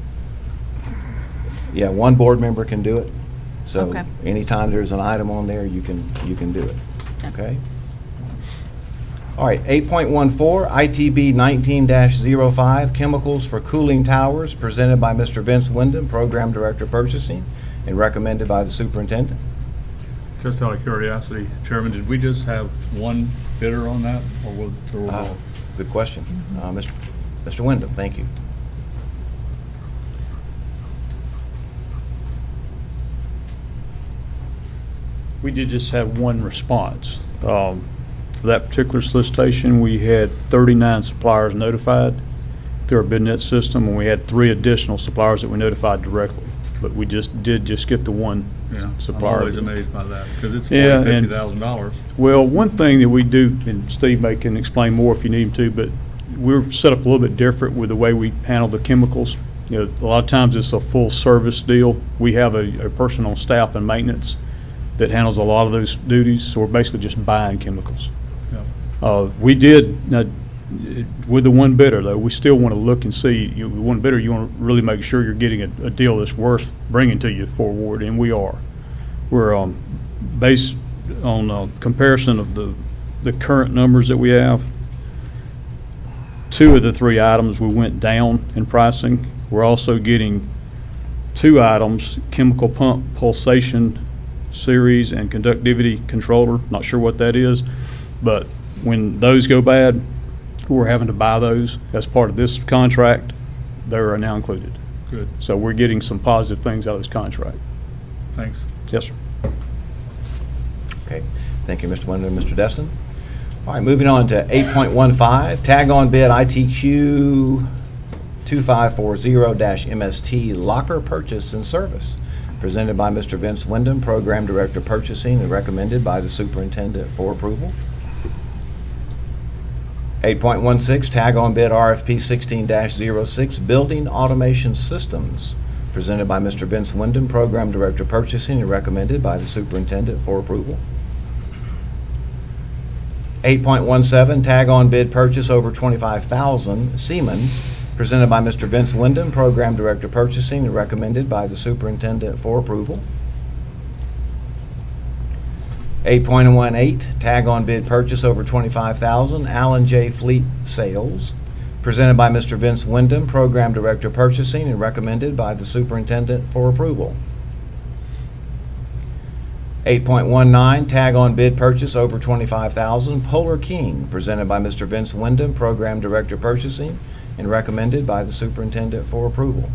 Yeah, one board member can do it, so Okay. anytime there's an item on there, you can do it, okay? All right, 8.14, ITB 19-05, Chemicals for Cooling Towers, presented by Mr. Vince Wyndham, Program Director Purchasing, and recommended by the Superintendent. Just out of curiosity, Chairman, did we just have one bidder on that, or was there were Ah, all? Good question. Mr. Wyndham, thank you. We did just have one response. For that particular solicitation, we had 39 suppliers notified through our BidNet system, and we had 3 additional suppliers that we notified directly. But we just did get the one Yeah, I'm supplier. always amazed by that, because it's Yeah, $40,000, and- $50,000. Well, one thing that we do, and Steve can explain more if you need him to, but we're set up a little bit different with the way we handle the chemicals. You know, a lot of times it's a full service deal. We have a person on staff and maintenance that handles a lot of those duties, so we're basically just buying chemicals. Yeah. We did, with the one bidder, though, we still want to look and see, one bidder, you want to really make sure you're getting a deal that's worth bringing to you for award, and we are. We're based on comparison of the current numbers that we have. 2 of the 3 items, we went down in pricing. We're also getting 2 items, chemical pump pulsation series and conductivity controller. Not sure what that is, but when those go bad, we're having to buy those as part of this contract. They are now included. Good, So we're getting some positive things out of this contract. thanks. Yes, sir. Okay, thank you, Mr. Wyndham. Mr. Destin? All right, moving on to 8.15, tag on bid ITQ 2540-MST locker purchase and service, presented by Mr. Vince Wyndham, Program Director Purchasing, and recommended by the Superintendent for approval. 8.16, tag on bid RFP 16-06, building automation systems, presented by Mr. Vince Wyndham, Program Director Purchasing, and recommended by the Superintendent for approval. 8.17, tag on bid purchase over $25,000 Siemens presented by Mr. Vince Wyndham, Program Director Purchasing, and recommended by the Superintendent for approval. 8.18, tag on bid purchase over $25,000, Allen J. Fleet Sales, presented by Mr. Vince Wyndham, Program Director Purchasing, and recommended by the Superintendent for approval. 8.19, tag on bid purchase over $25,000, Polar King, presented by Mr. Vince Wyndham, Program Director Purchasing, and recommended by the Superintendent for approval.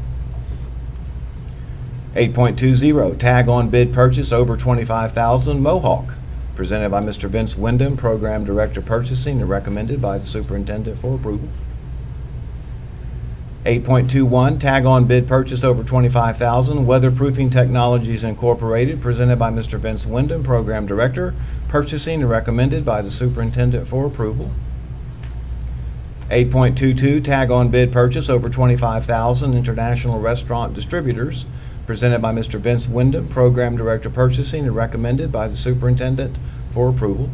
8.20, tag on bid purchase over $25,000, Mohawk, presented by Mr. Vince Wyndham, Program Director Purchasing, and recommended by the Superintendent for approval. 8.21, tag on bid purchase over $25,000, Weatherproofing Technologies Incorporated, presented by Mr. Vince Wyndham, Program Director, Purchasing, and recommended by the Superintendent for approval. 8.22, tag on bid purchase over $25,000, International Restaurant Distributors, presented by Mr. Vince Wyndham, Program Director Purchasing, and recommended by the Superintendent for approval.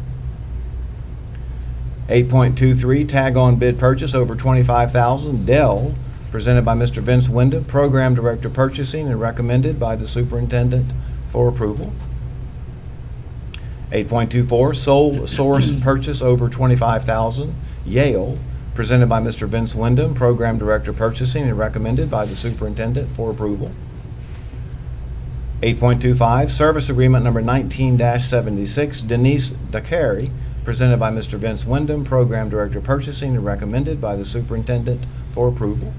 8.23, tag on bid purchase over $25,000, Dell, presented by Mr. Vince Wyndham, Program Director Purchasing, and recommended by the Superintendent for approval. 8.24, sole source purchase over $25,000, Yale, presented by Mr. Vince Wyndham, Program Director Purchasing, and recommended by the Superintendent for approval. 8.25, service agreement number 19-76, Denise DeCary, presented by Mr. Vince Wyndham, Program Director Purchasing, and recommended by the Superintendent for approval.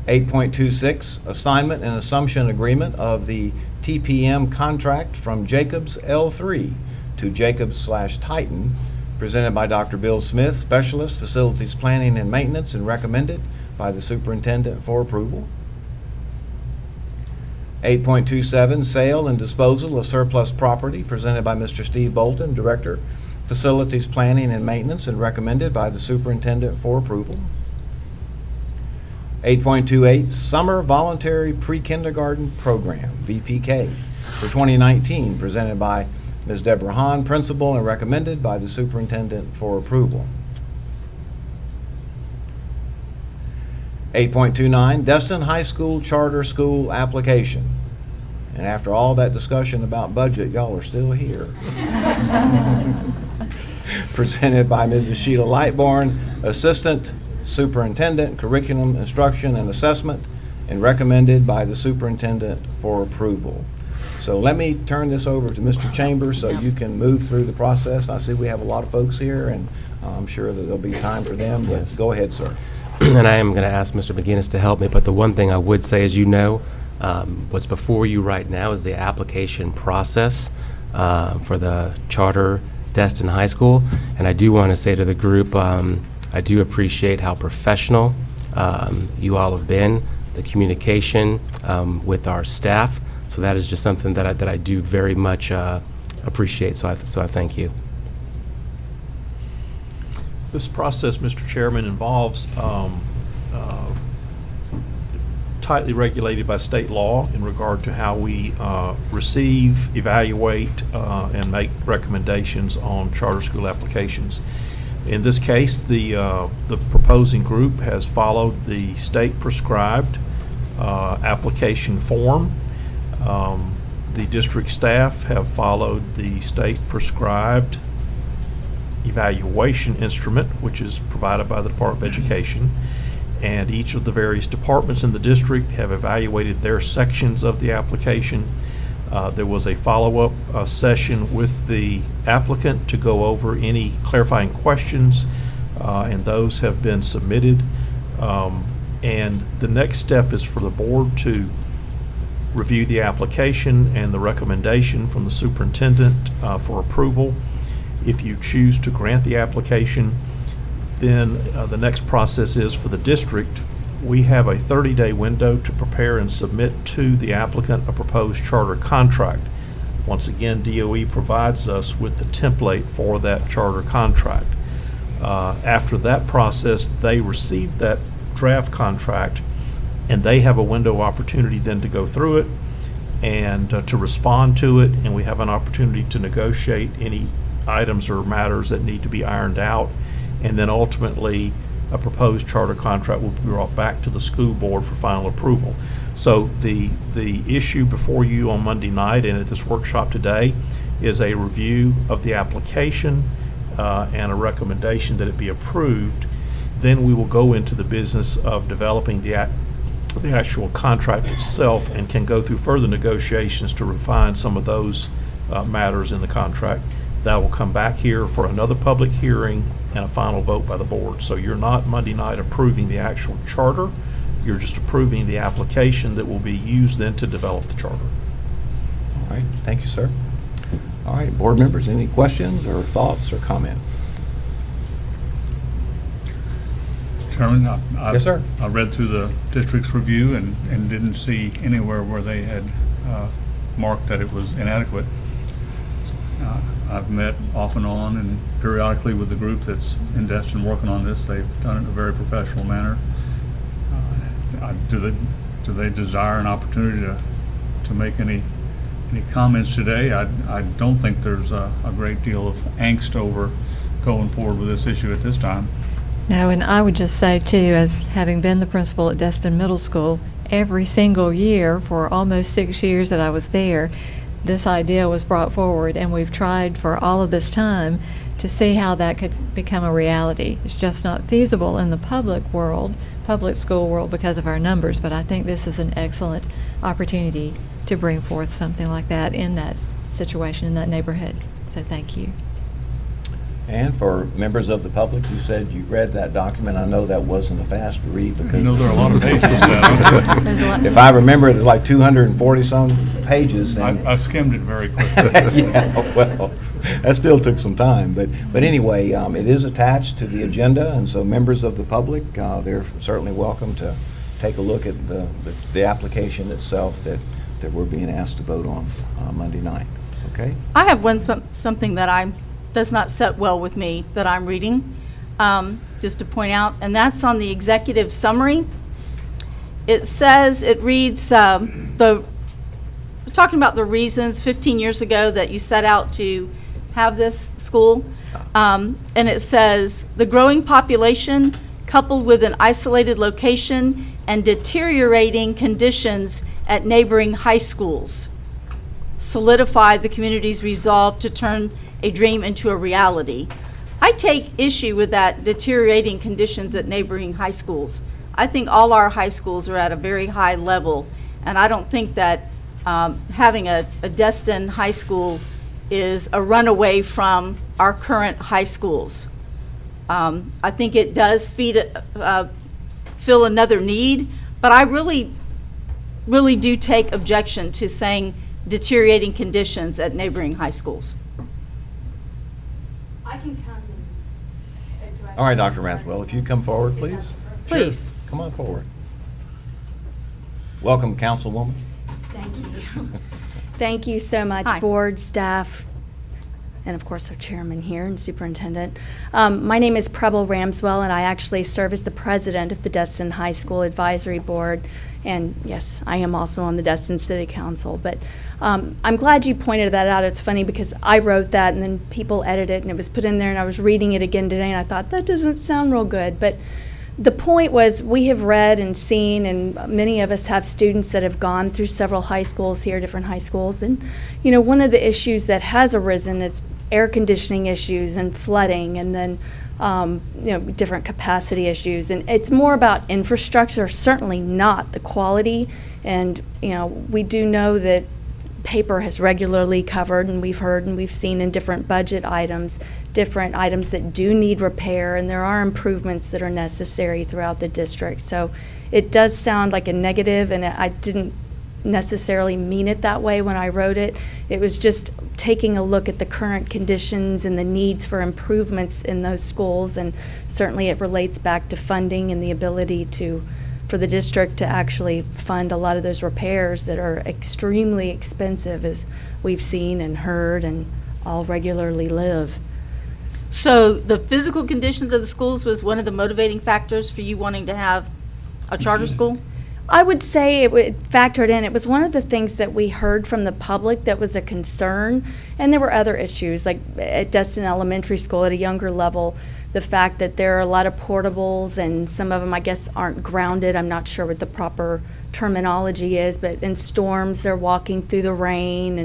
8.26, assignment and assumption agreement of the TPM contract from Jacobs L3 to Jacobs/Titan, presented by Dr. Bill Smith, Specialist, Facilities Planning and Maintenance, and recommended by the Superintendent for approval. 8.27, sale and disposal of surplus property, presented by Mr. Steve Bolton, Director, Facilities Planning and Maintenance, and recommended by the Superintendent for approval. 8.28, Summer Voluntary Pre-Kindergarten Program, VPK, for 2019, presented by Ms. Deborah Hahn, Principal, and recommended by the Superintendent for approval. 8.29, Destin High School Charter School Application. And after all that discussion about budget, y'all are still here. Presented by Mrs. Sheila Lightborn, Assistant Superintendent, Curriculum, Instruction, and Assessment, and recommended by the Superintendent for approval. So let me turn this over to Mr. Chambers so you can move through the process. I see we have a lot of folks here, and I'm sure that there'll be time for them, but Yes. go ahead, sir. And I am going to ask Mr. McGinnis to help me, but the one thing I would say is, you know, what's before you right now is the application process for the charter Destin High School. And I do want to say to the group, I do appreciate how professional you all have been, the communication with our staff. So that is just something that I do very much appreciate. So I thank you. This process, Mr. Chairman, involves tightly regulated by state law in regard to how we receive, evaluate, and make recommendations on charter school applications. In this case, the proposing group has followed the state prescribed application form. The district staff have followed the state prescribed evaluation instrument, which is provided by the Department of Education, and each of the various departments in the district have evaluated their sections of the application. There was a follow-up session with the applicant to go over any clarifying questions, and those have been submitted. And the next step is for the board to review the application and the recommendation from the superintendent for approval. If you choose to grant the application, then the next process is for the district. We have a 30-day window to prepare and submit to the applicant a proposed charter contract. Once again, DOE provides us with the template for that charter contract. After that process, they receive that draft contract, and they have a window of opportunity then to go through it and to respond to it, and we have an opportunity to negotiate any items or matters that need to be ironed out. And then ultimately, a proposed charter contract will be brought back to the school board for final approval. So the issue before you on Monday night and at this workshop today is a review of the application and a recommendation that it be approved. Then we will go into the business of developing the actual contract itself and can go through further negotiations to refine some of those matters in the contract. That will come back here for another public hearing and a final vote by the board. So you're not Monday night approving the actual charter, you're just approving the application that will be used then to develop the charter. All right, thank you, sir. All right, board members, any questions or thoughts or comment? Chairman, Yes, sir. I read through the district's review and didn't see anywhere where they had marked that it was inadequate. I've met off and on and periodically with the group that's in Destin working on this. They've done it in a very professional manner. Do they desire an opportunity to make any comments today? I don't think there's a great deal of angst over going forward with this issue at this time. No, and I would just say too, as having been the principal at Destin Middle School, every single year for almost 6 years that I was there, this idea was brought forward, and we've tried for all of this time to see how that could become a reality. It's just not feasible in the public school world because of our numbers, but I think this is an excellent opportunity to bring forth something like that in that situation, in that neighborhood. So thank you. And for members of the public, you said you read that document. I know that wasn't a fast read because. You know, there are a lot of pages now. There's a lot. If I remember, there's like 240-some pages. And I skimmed it very quickly. yeah, well, that still took some time. But anyway, it is attached to the agenda, and so members of the public, they're certainly welcome to take a look at the application itself that we're being asked to vote on Monday night. Okay? I have something that does not set well with me that I'm reading, just to point out, and that's on the executive summary. It reads, we're talking about the reasons 15 years ago that you set out to have this school, and it says, the growing population coupled with an isolated location and deteriorating conditions at neighboring high schools solidified the community's resolve to turn a dream into a reality. I take issue with that deteriorating conditions at neighboring high schools. I think all our high schools are at a very high level, and I don't think that having a Destin high school is a runaway from our current high schools. I think it does fill another need, but I really do take objection to saying deteriorating conditions at neighboring high schools. I can come and address. All right, Dr. Rathwell, if you come forward, please. Please. Sure. Come on forward. Welcome, Councilwoman. Thank you. Thank you so much, Hi. board, staff, and of course our chairman here and superintendent. My name is Preble Ramswell, and I actually serve as the president of the Destin High School Advisory Board. And yes, I am also on the Destin City Council. But I'm glad you pointed that out. It's funny because I wrote that and then people edited it and it was put in there, and I was reading it again today and I thought, that doesn't sound real good. But the point was, we have read and seen, and many of us have students that have gone through several high schools here, different high schools. And, you know, one of the issues that has arisen is air conditioning issues and flooding, and then different capacity issues. And it's more about infrastructure, certainly not the quality. And, we do know that paper has regularly covered, and we've heard and we've seen in different budget items, different items that do need repair, and there are improvements that are necessary throughout the district. So it does sound like a negative, and I didn't necessarily mean it that way when I wrote it. It was just taking a look at the current conditions and the needs for improvements in those schools, and certainly it relates back to funding and the ability for the district to actually fund a lot of those repairs that are extremely expensive, as we've seen and heard and all regularly live. So the physical conditions of the schools was one of the motivating factors for you wanting to have a charter school? I would say it factored in. It was one of the things that we heard from the public that was a concern, and there were other issues, like at Destin Elementary School at a younger level. the fact that there are a lot of portables and some of them, I guess, aren't grounded. I'm not sure what the proper terminology is, but in storms, they're walking through the rain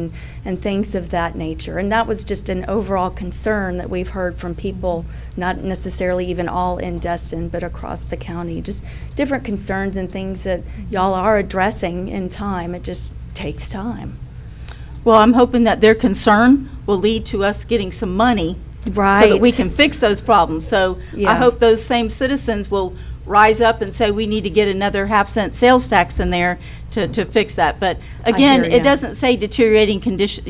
and things of that nature. And that was just an overall concern that we've heard from people, not necessarily even all in Destin, but across the county. Just different concerns and things that y'all are addressing in time. It just takes time. Well, I'm hoping that their concern will lead to us getting some money so Right. that we can fix those problems. So I Yeah. hope those same citizens will rise up and say, we need to get another half-cent sales tax in there to fix that. But again, hear ya. it doesn't say deteriorating condition,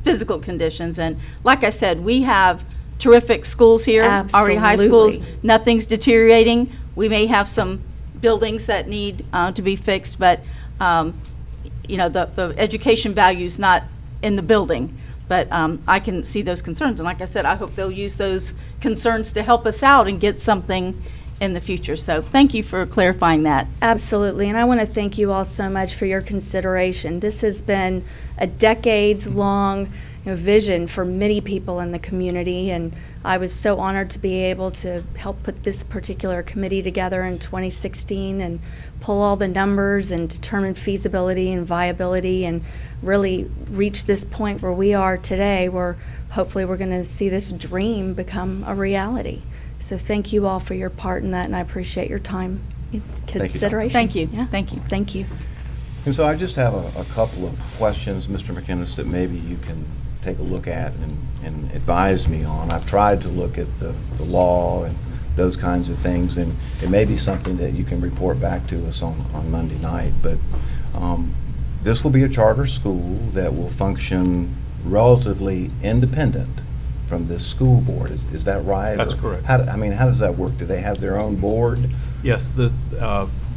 physical conditions. And like I said, we have terrific schools here, already high schools. Absolutely. Nothing's deteriorating. We may have some buildings that need to be fixed, but, the education value's not in the building. But I can see those concerns. And like I said, I hope they'll use those concerns to help us out and get something in the future. So thank you for clarifying that. Absolutely, and I want to thank you all so much for your consideration. This has been a decades-long vision for many people in the community, and I was so honored to be able to help put this particular committee together in 2016 and pull all the numbers and determine feasibility and viability and really reach this point where we are today, where hopefully we're going to see this dream become a reality. So thank you all for your part in that, and I appreciate your time and consideration. Thank you. Yeah. Thank you. Thank you. And so I just have a couple of questions, Mr. McInnes, that maybe you can take a look at and advise me on. I've tried to look at the law and those kinds of things, and it may be something that you can report back to us on Monday night. But this will be a charter school that will function relatively independent from this school board. Is that right? That's Or correct. How does that work? Do they have their own board? Yes,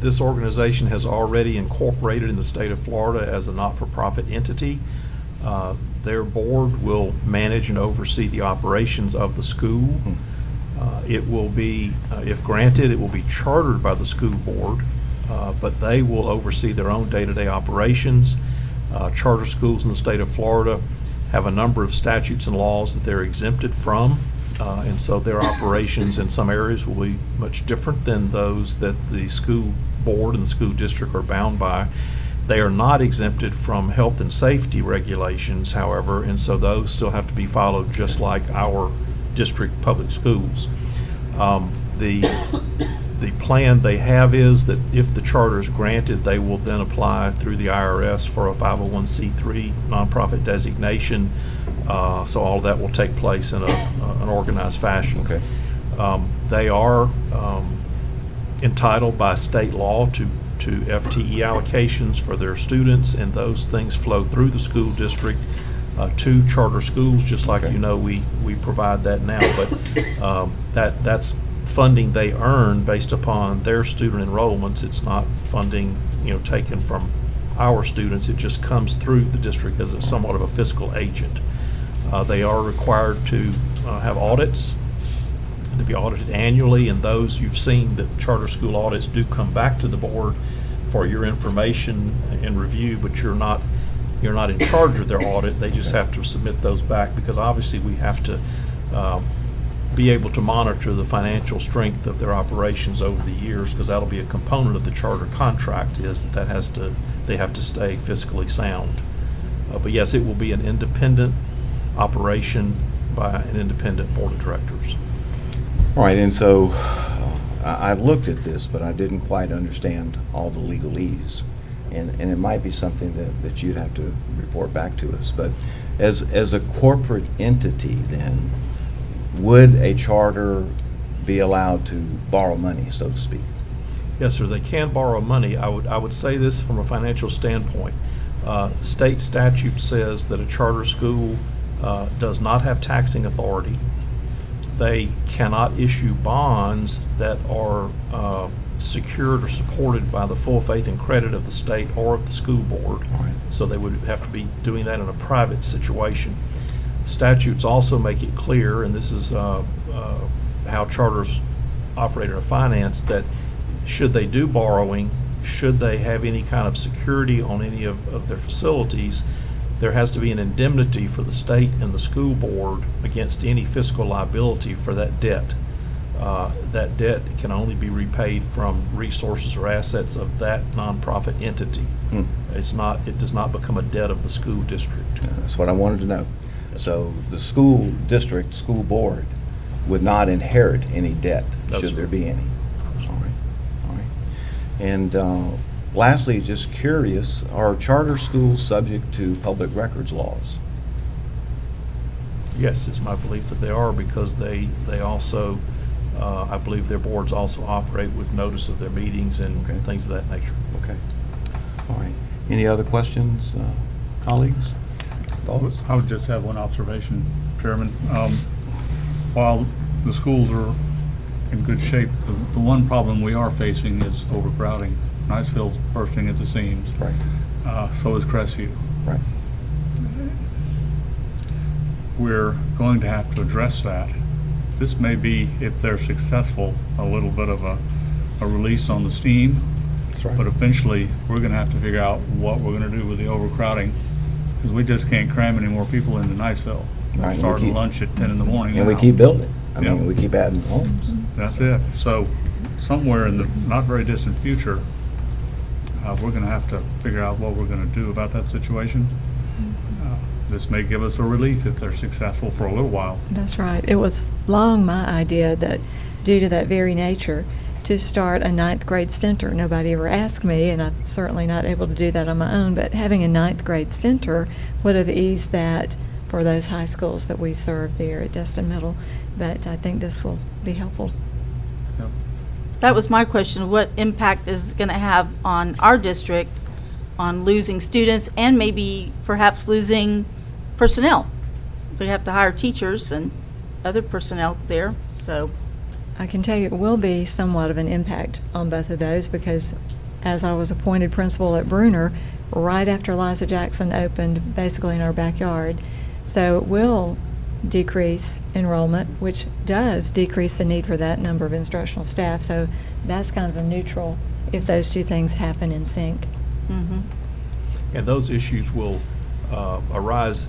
this organization has already incorporated in the state of Florida as a not-for-profit entity. Their board will manage and oversee the operations of the school. It will be, if granted, it will be chartered by the school board, but they will oversee their own day-to-day operations. Charter schools in the state of Florida have a number of statutes and laws that they're exempted from, and so their operations in some areas will be much different than those that the school board and the school district are bound by. They are not exempted from health and safety regulations, however, and so those still have to be followed just like our district public schools. The plan they have is that if the charter is granted, they will then apply through the IRS for a 501c3 nonprofit designation. So all of that will take place in an organized fashion. Okay. They are entitled by state law to FTE allocations for their students, and those things flow through the school district to charter schools, just like Okay. we provide that now. But that's funding they earn based upon their student enrollments. It's not funding taken from our students. It just comes through the district as somewhat of a fiscal agent. They are required to have audits and to be audited annually, and those you've seen that charter school audits do come back to the board for your information and review, but you're not in charge of their audit. They just have to submit those back, because obviously we have to be able to monitor the financial strength of their operations over the years, because that'll be a component of the charter contract, is they have to stay fiscally sound. But yes, it will be an independent operation by an independent board of directors. All right, and so I looked at this, but I didn't quite understand all the legalese. And it might be something that you'd have to report back to us. But as a corporate entity, then, would a charter be allowed to borrow money, so to speak? Yes, sir, they can borrow money. I would say this from a financial standpoint. State statute says that a charter school does not have taxing authority. They cannot issue bonds that are secured or supported by the full faith and credit of the state or of the school board. All right. So they would have to be doing that in a private situation. Statutes also make it clear, and this is how charters operate in finance, that should they do borrowing, should they have any kind of security on any of their facilities, there has to be an indemnity for the state and the school board against any fiscal liability for that debt. that debt can only be repaid from resources or assets of that nonprofit entity. It does not become a debt of the school district. That's what I wanted to know. So the school district, school board would not inherit any debt, No, should sir. there be any. All right, all right. And lastly, just curious, are charter schools subject to public records laws? Yes, it's my belief that they are, because they also, I believe their boards also operate with notice of their meetings and Okay. things of that nature. Okay. All right. Any other questions, colleagues? Thoughts? I would just have one observation, Chairman. While the schools are in good shape, the one problem we are facing is overcrowding. Niceville's bursting at the seams. Right, So is Crestview. right. We're going to have to address that. This may be, if they're successful, a little bit of a release on the steam. That's right. But eventually, we're going to have to figure out what we're going to do with the overcrowding, because we just can't cram any more people into Niceville. Right, We're and we starting keep- lunch at 10 in the morning And we now. keep building. I mean, Yeah. we keep adding homes. That's it. So somewhere in the not very distant future, we're going to have to figure out what we're going to do about that situation. This may give us a relief if they're successful for a little while. That's right. It was long my idea that, due to that very nature, to start a ninth grade center. Nobody ever asked me, and I'm certainly not able to do that on my own, but having a ninth grade center would have eased that for those high schools that we serve there at Destin Middle. But I think this will be helpful. Yep. That was my question. What impact is it going to have on our district on losing students and maybe perhaps losing personnel? We have to hire teachers and other personnel there, so. I can tell you it will be somewhat of an impact on both of those, because as I was appointed principal at Bruner, right after Liza Jackson opened, basically in our backyard. So it will decrease enrollment, which does decrease the need for that number of instructional staff. So that's kind of a neutral if those two things happen in sync. Mhm. And those issues will arise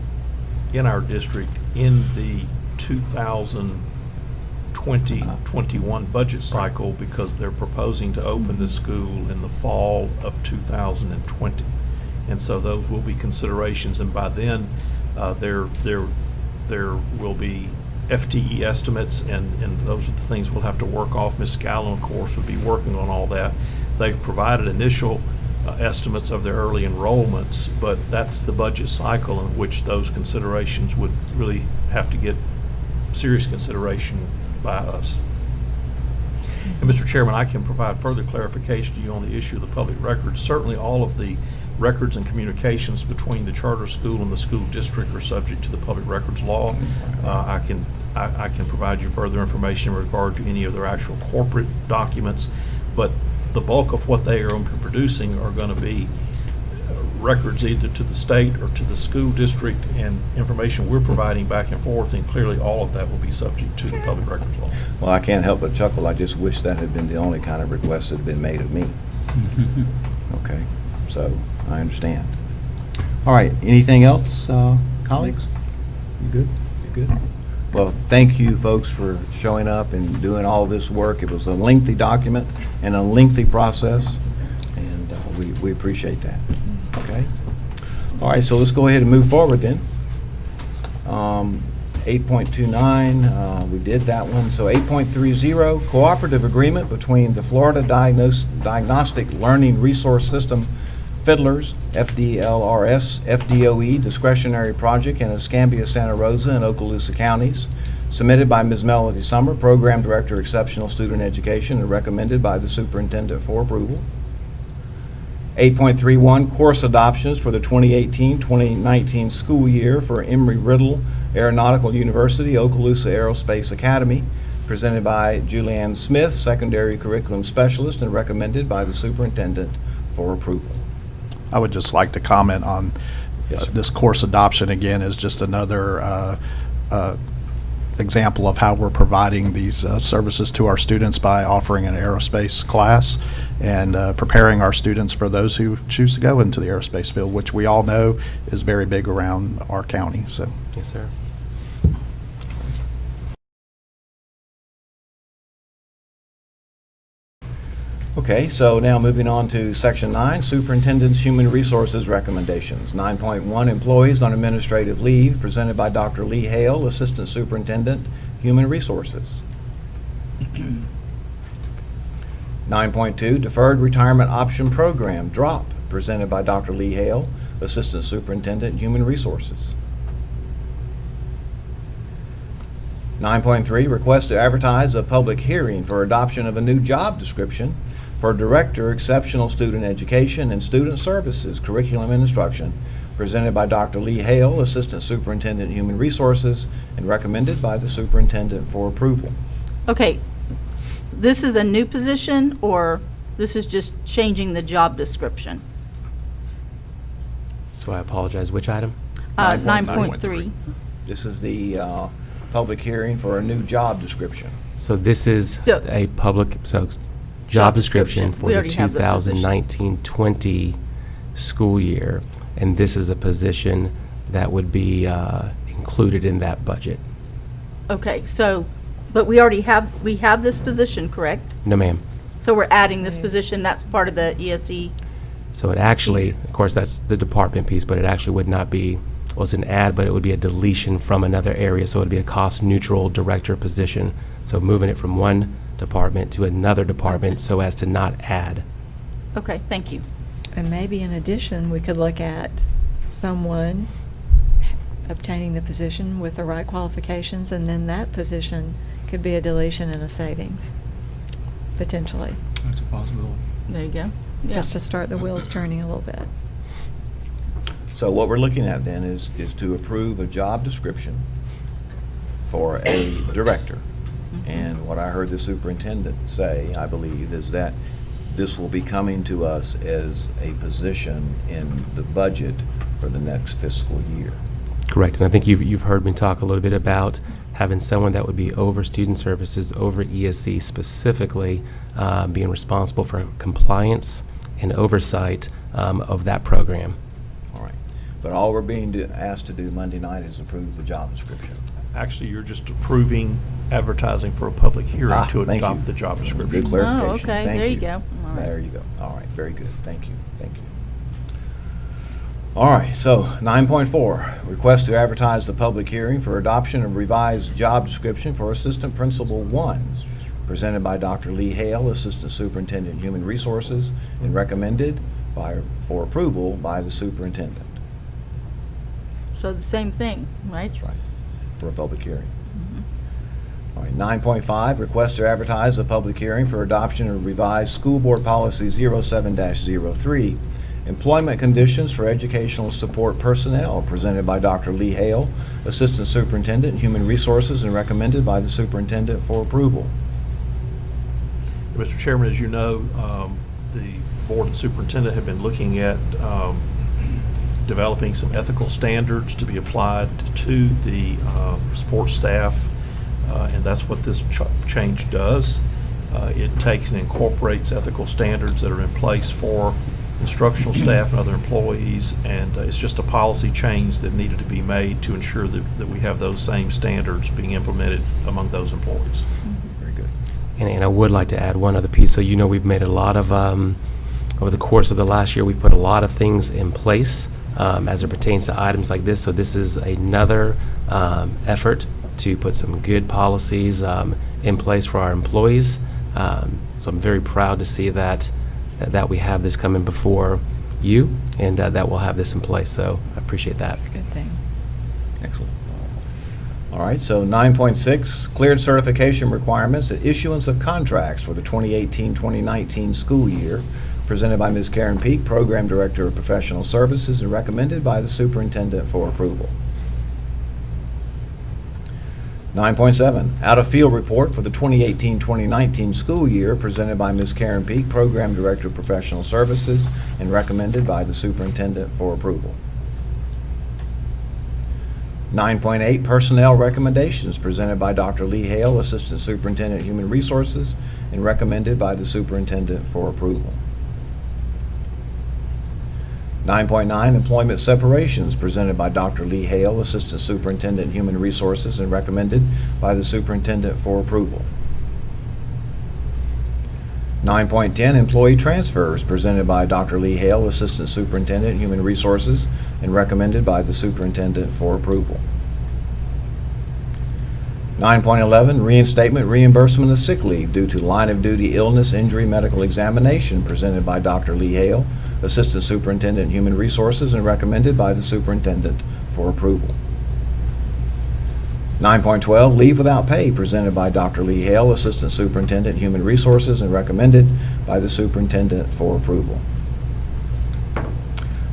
in our district in the 2020-21 budget cycle, because they're proposing to open the school in the fall of 2020. And so those will be considerations, and by then, there will be FTE estimates, and those are the things we'll have to work off. Ms. Scallon, of course, would be working on all that. They've provided initial estimates of their early enrollments, but that's the budget cycle in which those considerations would really have to get serious consideration by us. And Mr. Chairman, I can provide further clarification to you on the issue of the public records. Certainly, all of the records and communications between the charter school and the school district are subject to the public records law. I can provide you further information in regard to any of their actual corporate documents, but the bulk of what they are going to be producing are going to be records either to the state or to the school district, and information we're providing back and forth, and clearly all of that will be subject to the public records law. Well, I can't help but chuckle. I just wish that had been the only kind of request that had been made of me. Okay, so I understand. All right, anything else, colleagues? You good? You good? Well, thank you, folks, for showing up and doing all this work. It was a lengthy document and a lengthy process, and we appreciate that. Okay? All right, so let's go ahead and move forward then. 8.29, we did that one. So 8.30, cooperative agreement between the Florida Diagnostic Learning Resource System Fiddlers, FDLRS, FDOE discretionary project in Escambia, Santa Rosa, and Okaloosa counties, submitted by Ms. Melody Summer, Program Director, Exceptional Student Education, and recommended by the Superintendent for approval. 8.31, course adoptions for the 2018-2019 school year for Embry-Riddle Aeronautical University, Okaloosa Aerospace Academy, presented by Julianne Smith, Secondary Curriculum Specialist, and recommended by the Superintendent for approval. I would just like to comment on Yes, sir. this course adoption again is just another example of how we're providing these services to our students by offering an aerospace class and preparing our students for those who choose to go into the aerospace field, which we all know is very big around our county. So. Yes, sir. Okay, so now moving on to Section 9, Superintendent's Human Resources Recommendations. 9.1, Employees on Administrative Leave, presented by Dr. Lee Hale, Assistant Superintendent, Human Resources. 9.2, Deferred Retirement Option Program, DROP, presented by Dr. Lee Hale, Assistant Superintendent, Human Resources. 9.3, Request to advertise a public hearing for adoption of a new job description for Director, Exceptional Student Education and Student Services, Curriculum and Instruction, presented by Dr. Lee Hale, Assistant Superintendent, Human Resources, and recommended by the Superintendent for approval. Okay, this is a new position, or this is just changing the job description? So I apologize, which item? 9.3. This is the public hearing for a new job description. So this is So- a public, job description for We the already have the position. 2019-20 school year, and this is a position that would be included in that budget. Okay, so, but we have this position, correct? No, ma'am. So we're adding this position, that's part of the ESE? So it actually, Piece. of course, that's the department piece, but it actually would not be, well, it's an add, but it would be a deletion from another area, so it would be a cost-neutral director position. So moving it from one department to another department so as to not add. Okay, thank you. And maybe in addition, we could look at someone obtaining the position with the right qualifications, and then that position could be a deletion and a savings, potentially, That's a possibility. There you go. just Yeah. to start the wheels turning a little bit. So what we're looking at then is to approve a job description for a director. And what I heard the superintendent say, I believe, is that this will be coming to us as a position in the budget for the next fiscal year. Correct, and I think you've heard me talk a little bit about having someone that would be over student services, over ESC specifically, being responsible for compliance and oversight of that program. All right. But all we're being asked to do Monday night is approve the job description. Actually, you're just approving advertising for a public hearing to Thank you. adopt the job Good description. clarification. Oh, okay. Thank There you go. All right. There you go. All right, very good. Thank you. Thank you. All right, so 9.4, request to advertise the public hearing for adoption of revised job description for Assistant Principal 1, presented by Dr. Lee Hale, Assistant Superintendent, Human Resources, and recommended for approval by the Superintendent. So the same thing, right? That's right, for a public hearing. All right, 9.5, request to advertise a public hearing for adoption of revised School Board Policy 07-03, employment conditions for educational support personnel, presented by Dr. Lee Hale, Assistant Superintendent, Human Resources, and recommended by the Superintendent for approval. Mr. Chairman, as you know, the board and superintendent have been looking at developing some ethical standards to be applied to the support staff, and that's what this change does. It takes and incorporates ethical standards that are in place for instructional staff and other employees, and it's just a policy change that needed to be made to ensure that we have those same standards being implemented among those employees. Very good. And I would like to add one other piece. So you know we've made a lot of, over the course of the last year, we've put a lot of things in place as it pertains to items like this. So this is another effort to put some good policies in place for our employees. So I'm very proud to see that we have this coming before you, and that we'll have this in place. So I appreciate that. Good thing. Excellent. All right, so 9.6, cleared certification requirements and issuance of contracts for the 2018-2019 school year, presented by Ms. Karen Peak, Program Director of Professional Services, and recommended by the Superintendent for approval. 9.7, out-of-field report for the 2018-2019 school year, presented by Ms. Karen Peak, Program Director of Professional Services, and recommended by the Superintendent for approval. 9.8, personnel recommendations, presented by Dr. Lee Hale, Assistant Superintendent, Human Resources, and recommended by the Superintendent for approval. 9.9, employment separations, presented by Dr. Lee Hale, Assistant Superintendent, Human Resources, and recommended by the Superintendent for approval. 9.10, employee transfers, presented by Dr. Lee Hale, Assistant Superintendent, Human Resources, and recommended by the Superintendent for approval. 9.11, reinstatement reimbursement of sick leave due to line of duty illness, injury, medical examination, presented by Dr. Lee Hale, Assistant Superintendent, Human Resources, and recommended by the Superintendent for approval. 9.12, leave without pay, presented by Dr. Lee Hale, Assistant Superintendent, Human Resources, and recommended by the Superintendent for approval.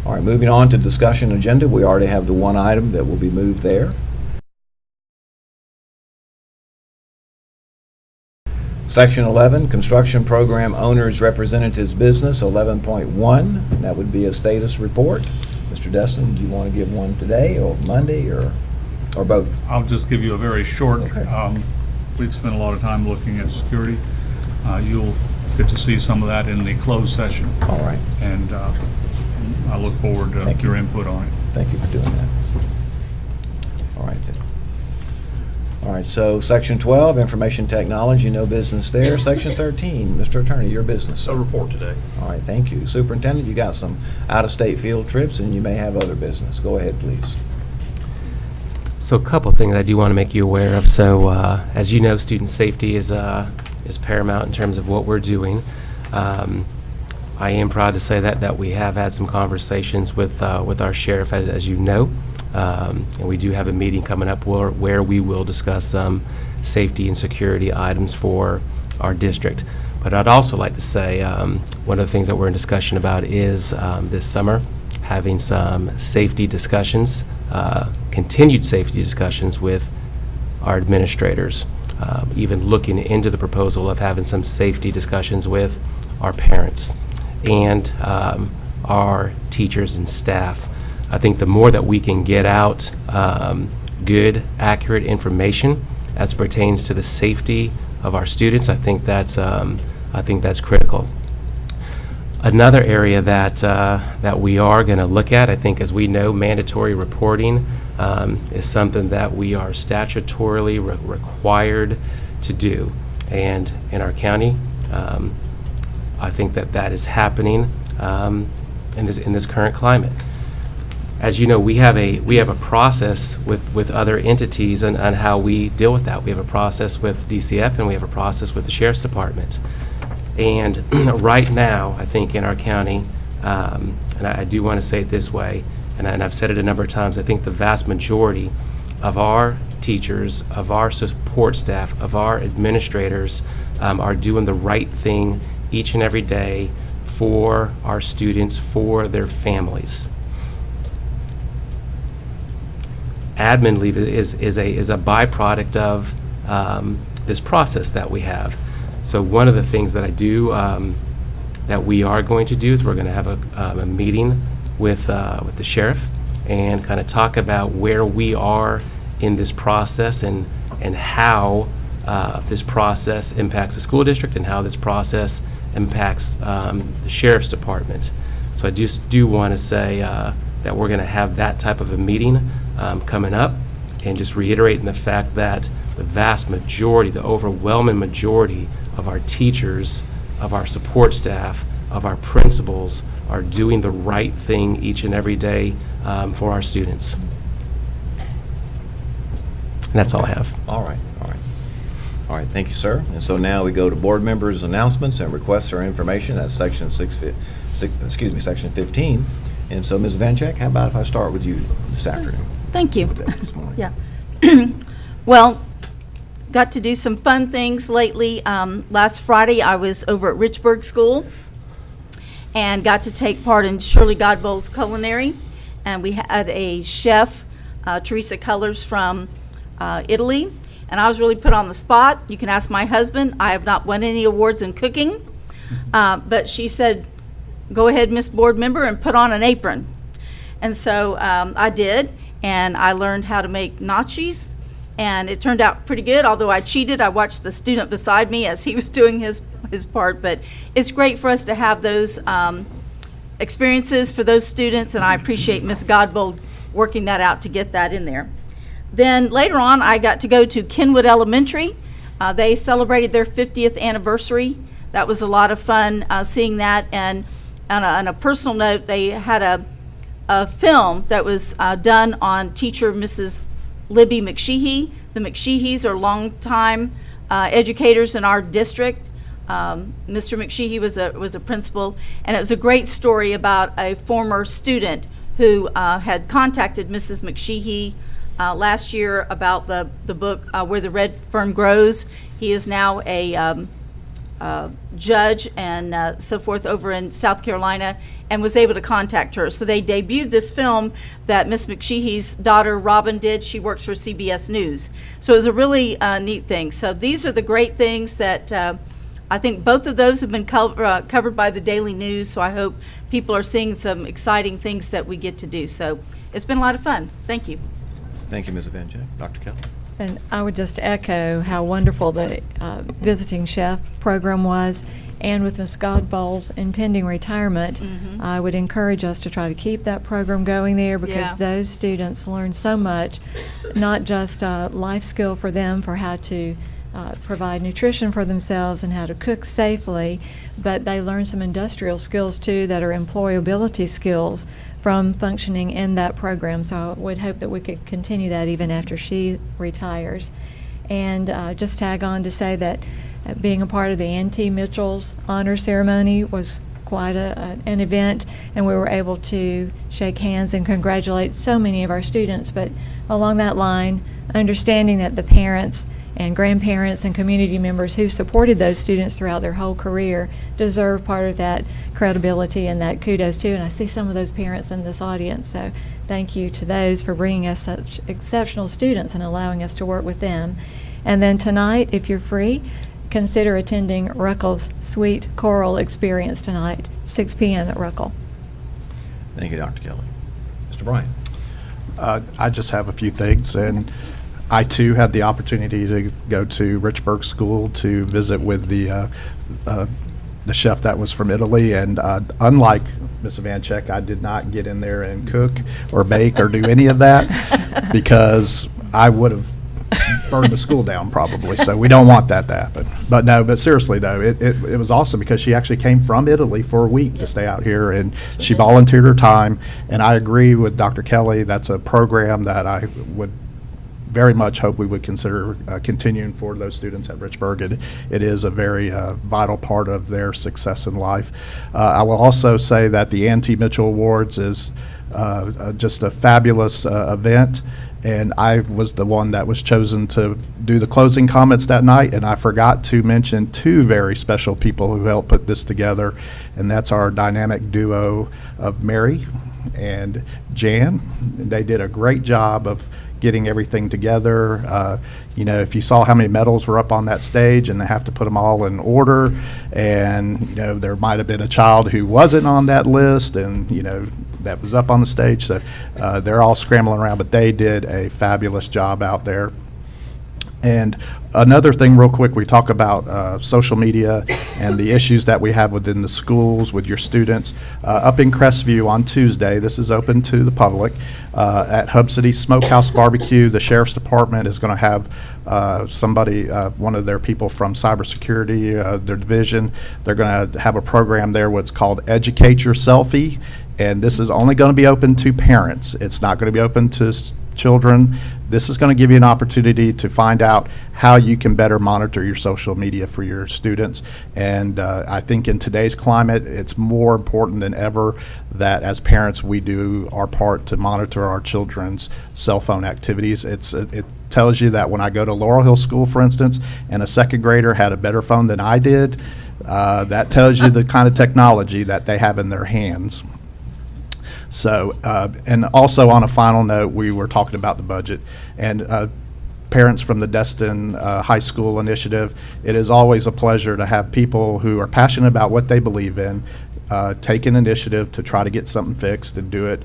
All right, moving on to discussion agenda. We already have the one item that will be moved there. Section 11, Construction Program Owners Representatives Business, 11.1. That would be a status report. Mr. Destin, do you want to give one today or Monday or both? I'll just give you a very short, Okay. we've spent a lot of time looking at security. You'll get to see some of that in the closed session, All right. and I look forward to Thank you. your input on it. Thank you for doing that. All right. then. All right, so Section 12, Information Technology, no business there. Section 13, Mr. Attorney, your business. No report today. All right, thank you. Superintendent, you got some out-of-state field trips, and you may have other business. Go ahead, please. So a couple of things I do want to make you aware of. So as you know, student safety is paramount in terms of what we're doing. I am proud to say that we have had some conversations with our sheriff, as you know. And we do have a meeting coming up where we will discuss some safety and security items for our district. But I'd also like to say one of the things that we're in discussion about is this summer having some safety discussions, continued safety discussions with our administrators, even looking into the proposal of having some safety discussions with our parents and our teachers and staff. I think the more that we can get out good, accurate information as it pertains to the safety of our students, I think that's critical. Another area that we are going to look at, I think, as we know, mandatory reporting is something that we are statutorily required to do, and in our county, I think that is happening in this current climate. As you know, we have a process with other entities on how we deal with that. We have a process with DCF and we have a process with the Sheriff's Department. And right now, I think in our county, and I do want to say it this way, and I've said it a number of times, I think the vast majority of our teachers, of our support staff, of our administrators are doing the right thing each and every day for our students, for their families. Admin leave is a byproduct of this process that we have. So one of the things that I do, that we are going to do, is we're going to have a meeting with the sheriff and kind of talk about where we are in this process and how this process impacts the school district and how this process impacts the sheriff's department. So I just do want to say that we're going to have that type of a meeting coming up, and just reiterating the fact that the vast majority, the overwhelming majority of our teachers, of our support staff, of our principals are doing the right thing each and every day for our students. And that's all I have. All right, all right. All right, thank you, sir. And so now we go to board members' announcements and requests for information. That's section section 15. And so, Ms. Vanchek, how about if I start with you this afternoon? Thank you. This morning. Yeah. Well, got to do some fun things lately. Last Friday, I was over at Richburg School and got to take part in Shirley Godbold's culinary. And we had a chef, Teresa Cullors from Italy. And I was really put on the spot. You can ask my husband. I have not won any awards in cooking. But she said, go ahead, Miss Board Member, and put on an apron. And so I did. And I learned how to make gnocchis, and it turned out pretty good. Although I cheated, I watched the student beside me as he was doing his part. But it's great for us to have those experiences for those students, and I appreciate Miss Godbold working that out to get that in there. Then later on, I got to go to Kenwood Elementary. They celebrated their 50th anniversary that was a lot of fun seeing that. And on a personal note, they had a film that was done on teacher Mrs. Libby McSheehy. The McSheehys are longtime educators in our district. Mr. McSheehy was a principal, and it was a great story about a former student who had contacted Mrs. McSheehy last year about the book Where the Red Fern Grows. He is now a judge and so forth over in South Carolina, and was able to contact her. So they debuted this film that Miss McSheehy's daughter Robin did. She works for CBS News. So it was a really neat thing. So these are the great things that I think both of those have been covered by the Daily News. So I hope people are seeing some exciting things that we get to do. So it's been a lot of fun. Thank you. Thank you, Ms. Evanchik. Dr. Kelly? And I would just echo how wonderful the visiting chef program was. And with Ms. Godboll's impending retirement, I would encourage us to try to keep that program going there, because Yeah. those students learn so much, not just a life skill for them for how to provide nutrition for themselves and how to cook safely, but they learn some industrial skills too that are employability skills from functioning in that program. So I would hope that we could continue that even after she retires. And just tag on to say that being a part of the Auntie Mitchell's honor ceremony was quite an event, and we were able to shake hands and congratulate so many of our students. But along that line, understanding that the parents and grandparents and community members who supported those students throughout their whole career deserve part of that credibility and that kudos too. And I see some of those parents in this audience, so thank you to those for bringing us such exceptional students and allowing us to work with them. And then tonight, if you're free, consider attending Ruckel's Sweet Choral Experience tonight, 6 p.m. at Ruckel. Thank you, Dr. Kelly. Mr. Bryant? I just have a few things, and I too had the opportunity to go to Richburg School to visit with the chef that was from Italy, and unlike Ms. Evanchik, I did not get in there and cook or bake or do any of that, because I would have burned the school down probably. So we don't want that to happen. But seriously though, it was awesome, because she actually came from Italy for a week to stay out here, and she volunteered her time. And I agree with Dr. Kelly, that's a program that I would very much hope we would consider continuing for those students at Richburg. It is a very vital part of their success in life. I will also say that the Auntie Mitchell Awards is just a fabulous event. And I was the one that was chosen to do the closing comments that night, and I forgot to mention two very special people who helped put this together, and that's our dynamic duo of Mary and Jan. They did a great job of getting everything together. You know, if you saw how many medals were up on that stage, and they have to put them all in order, and, you know, there might have been a child who wasn't on that list, and, you know, that was up on the stage. So they're all scrambling around, but they did a fabulous job out there. And another thing real quick, we talk about social media and the issues that we have within the schools with your students. Up in Crestview on Tuesday, this is open to the public, at Hub City Smokehouse Barbecue, the Sheriff's Department is going to have somebody, one of their people from cybersecurity, their division, they're going to have a program there what's called Educate Your Selfie, and this is only going to be open to parents. It's not going to be open to children. This is going to give you an opportunity to find out how you can better monitor your social media for your students. And I think in today's climate, it's more important than ever that as parents we do our part to monitor our children's cell phone activities. It tells you that when I go to Laurel Hill School, for instance, and a second grader had a better phone than I did, that tells you the kind of technology that they have in their hands. So, and also on a final note, we were talking about the budget, and parents from the Destin High School Initiative, it is always a pleasure to have people who are passionate about what they believe in take an initiative to try to get something fixed and do it,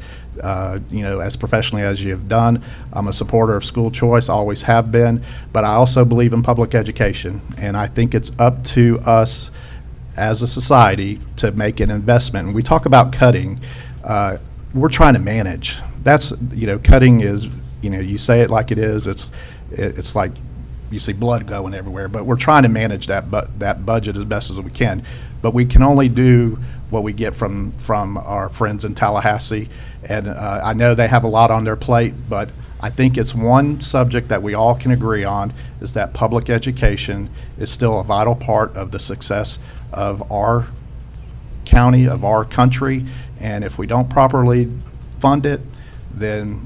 you know, as professionally as you have done. I'm a supporter of school choice, always have been, but I also believe in public education, and I think it's up to us as a society to make an investment. And we talk about cutting. We're trying to manage. That's, you know, cutting is, you know, you say it like it is. It's like you see blood going everywhere. But we're trying to manage that budget as best as we can. But we can only do what we get from our friends in Tallahassee. And I know they have a lot on their plate, but I think it's one subject that we all can agree on, is that public education is still a vital part of the success of our county, of our country. And if we don't properly fund it, then,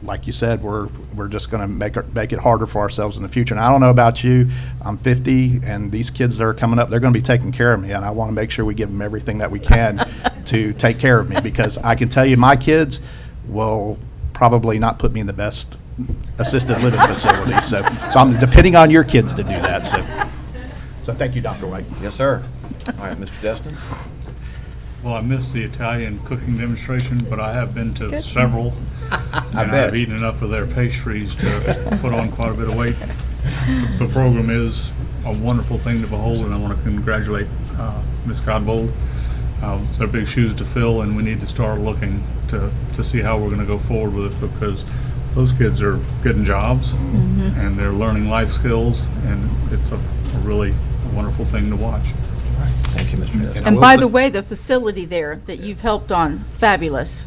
like you said, we're just going to make it harder for ourselves in the future. And I don't know about you, I'm 50, and these kids that are coming up, they're going to be taking care of me, and I want to make sure we give them everything that we can to take care of me, because I can tell you my kids will probably not put me in the best assisted living facility. So I'm depending on your kids to do that. So thank you, Dr. White. Yes, sir. All right, Mr. Destin? Well, I missed the Italian cooking demonstration, but I have been to several. And bet. I've eaten enough of their pastries to put on quite a bit of weight. The program is a wonderful thing to behold, and I want to congratulate Ms. Godbold. They're big shoes to fill, and we need to start looking to see how we're going to go forward with it, because those kids are getting jobs, and they're learning life skills, and it's a really wonderful thing to watch. Thank you, Mr. Destin. And by the way, the facility there that you've helped on, fabulous,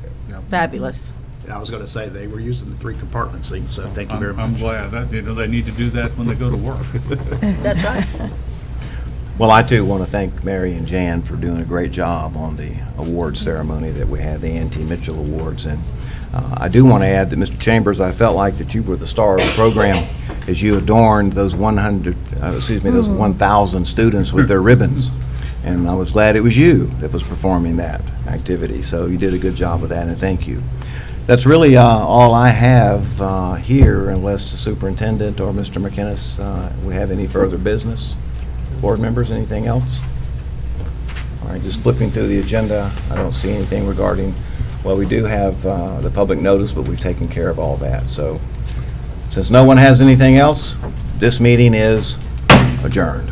fabulous. I was going to say, they were using the 3 compartment seats, so thank you very much. I'm glad that, they need to do that when they go to work. That's right. Well, I too want to thank Mary and Jan for doing a great job on the award ceremony that we had, the A&T Mitchell Awards. And I do want to add that, Mr. Chambers, I felt like that you were the star of the program as you adorned those 1,000 students with their ribbons. And I was glad it was you that was performing that activity. So you did a good job with that, and thank you. That's really all I have here, unless the superintendent or Mr. McInnes, we have any further business. Board members, anything else? All right, just flipping through the agenda, I don't see anything regarding, well, we do have the public notice, but we've taken care of all that. So since no one has anything else, this meeting is adjourned.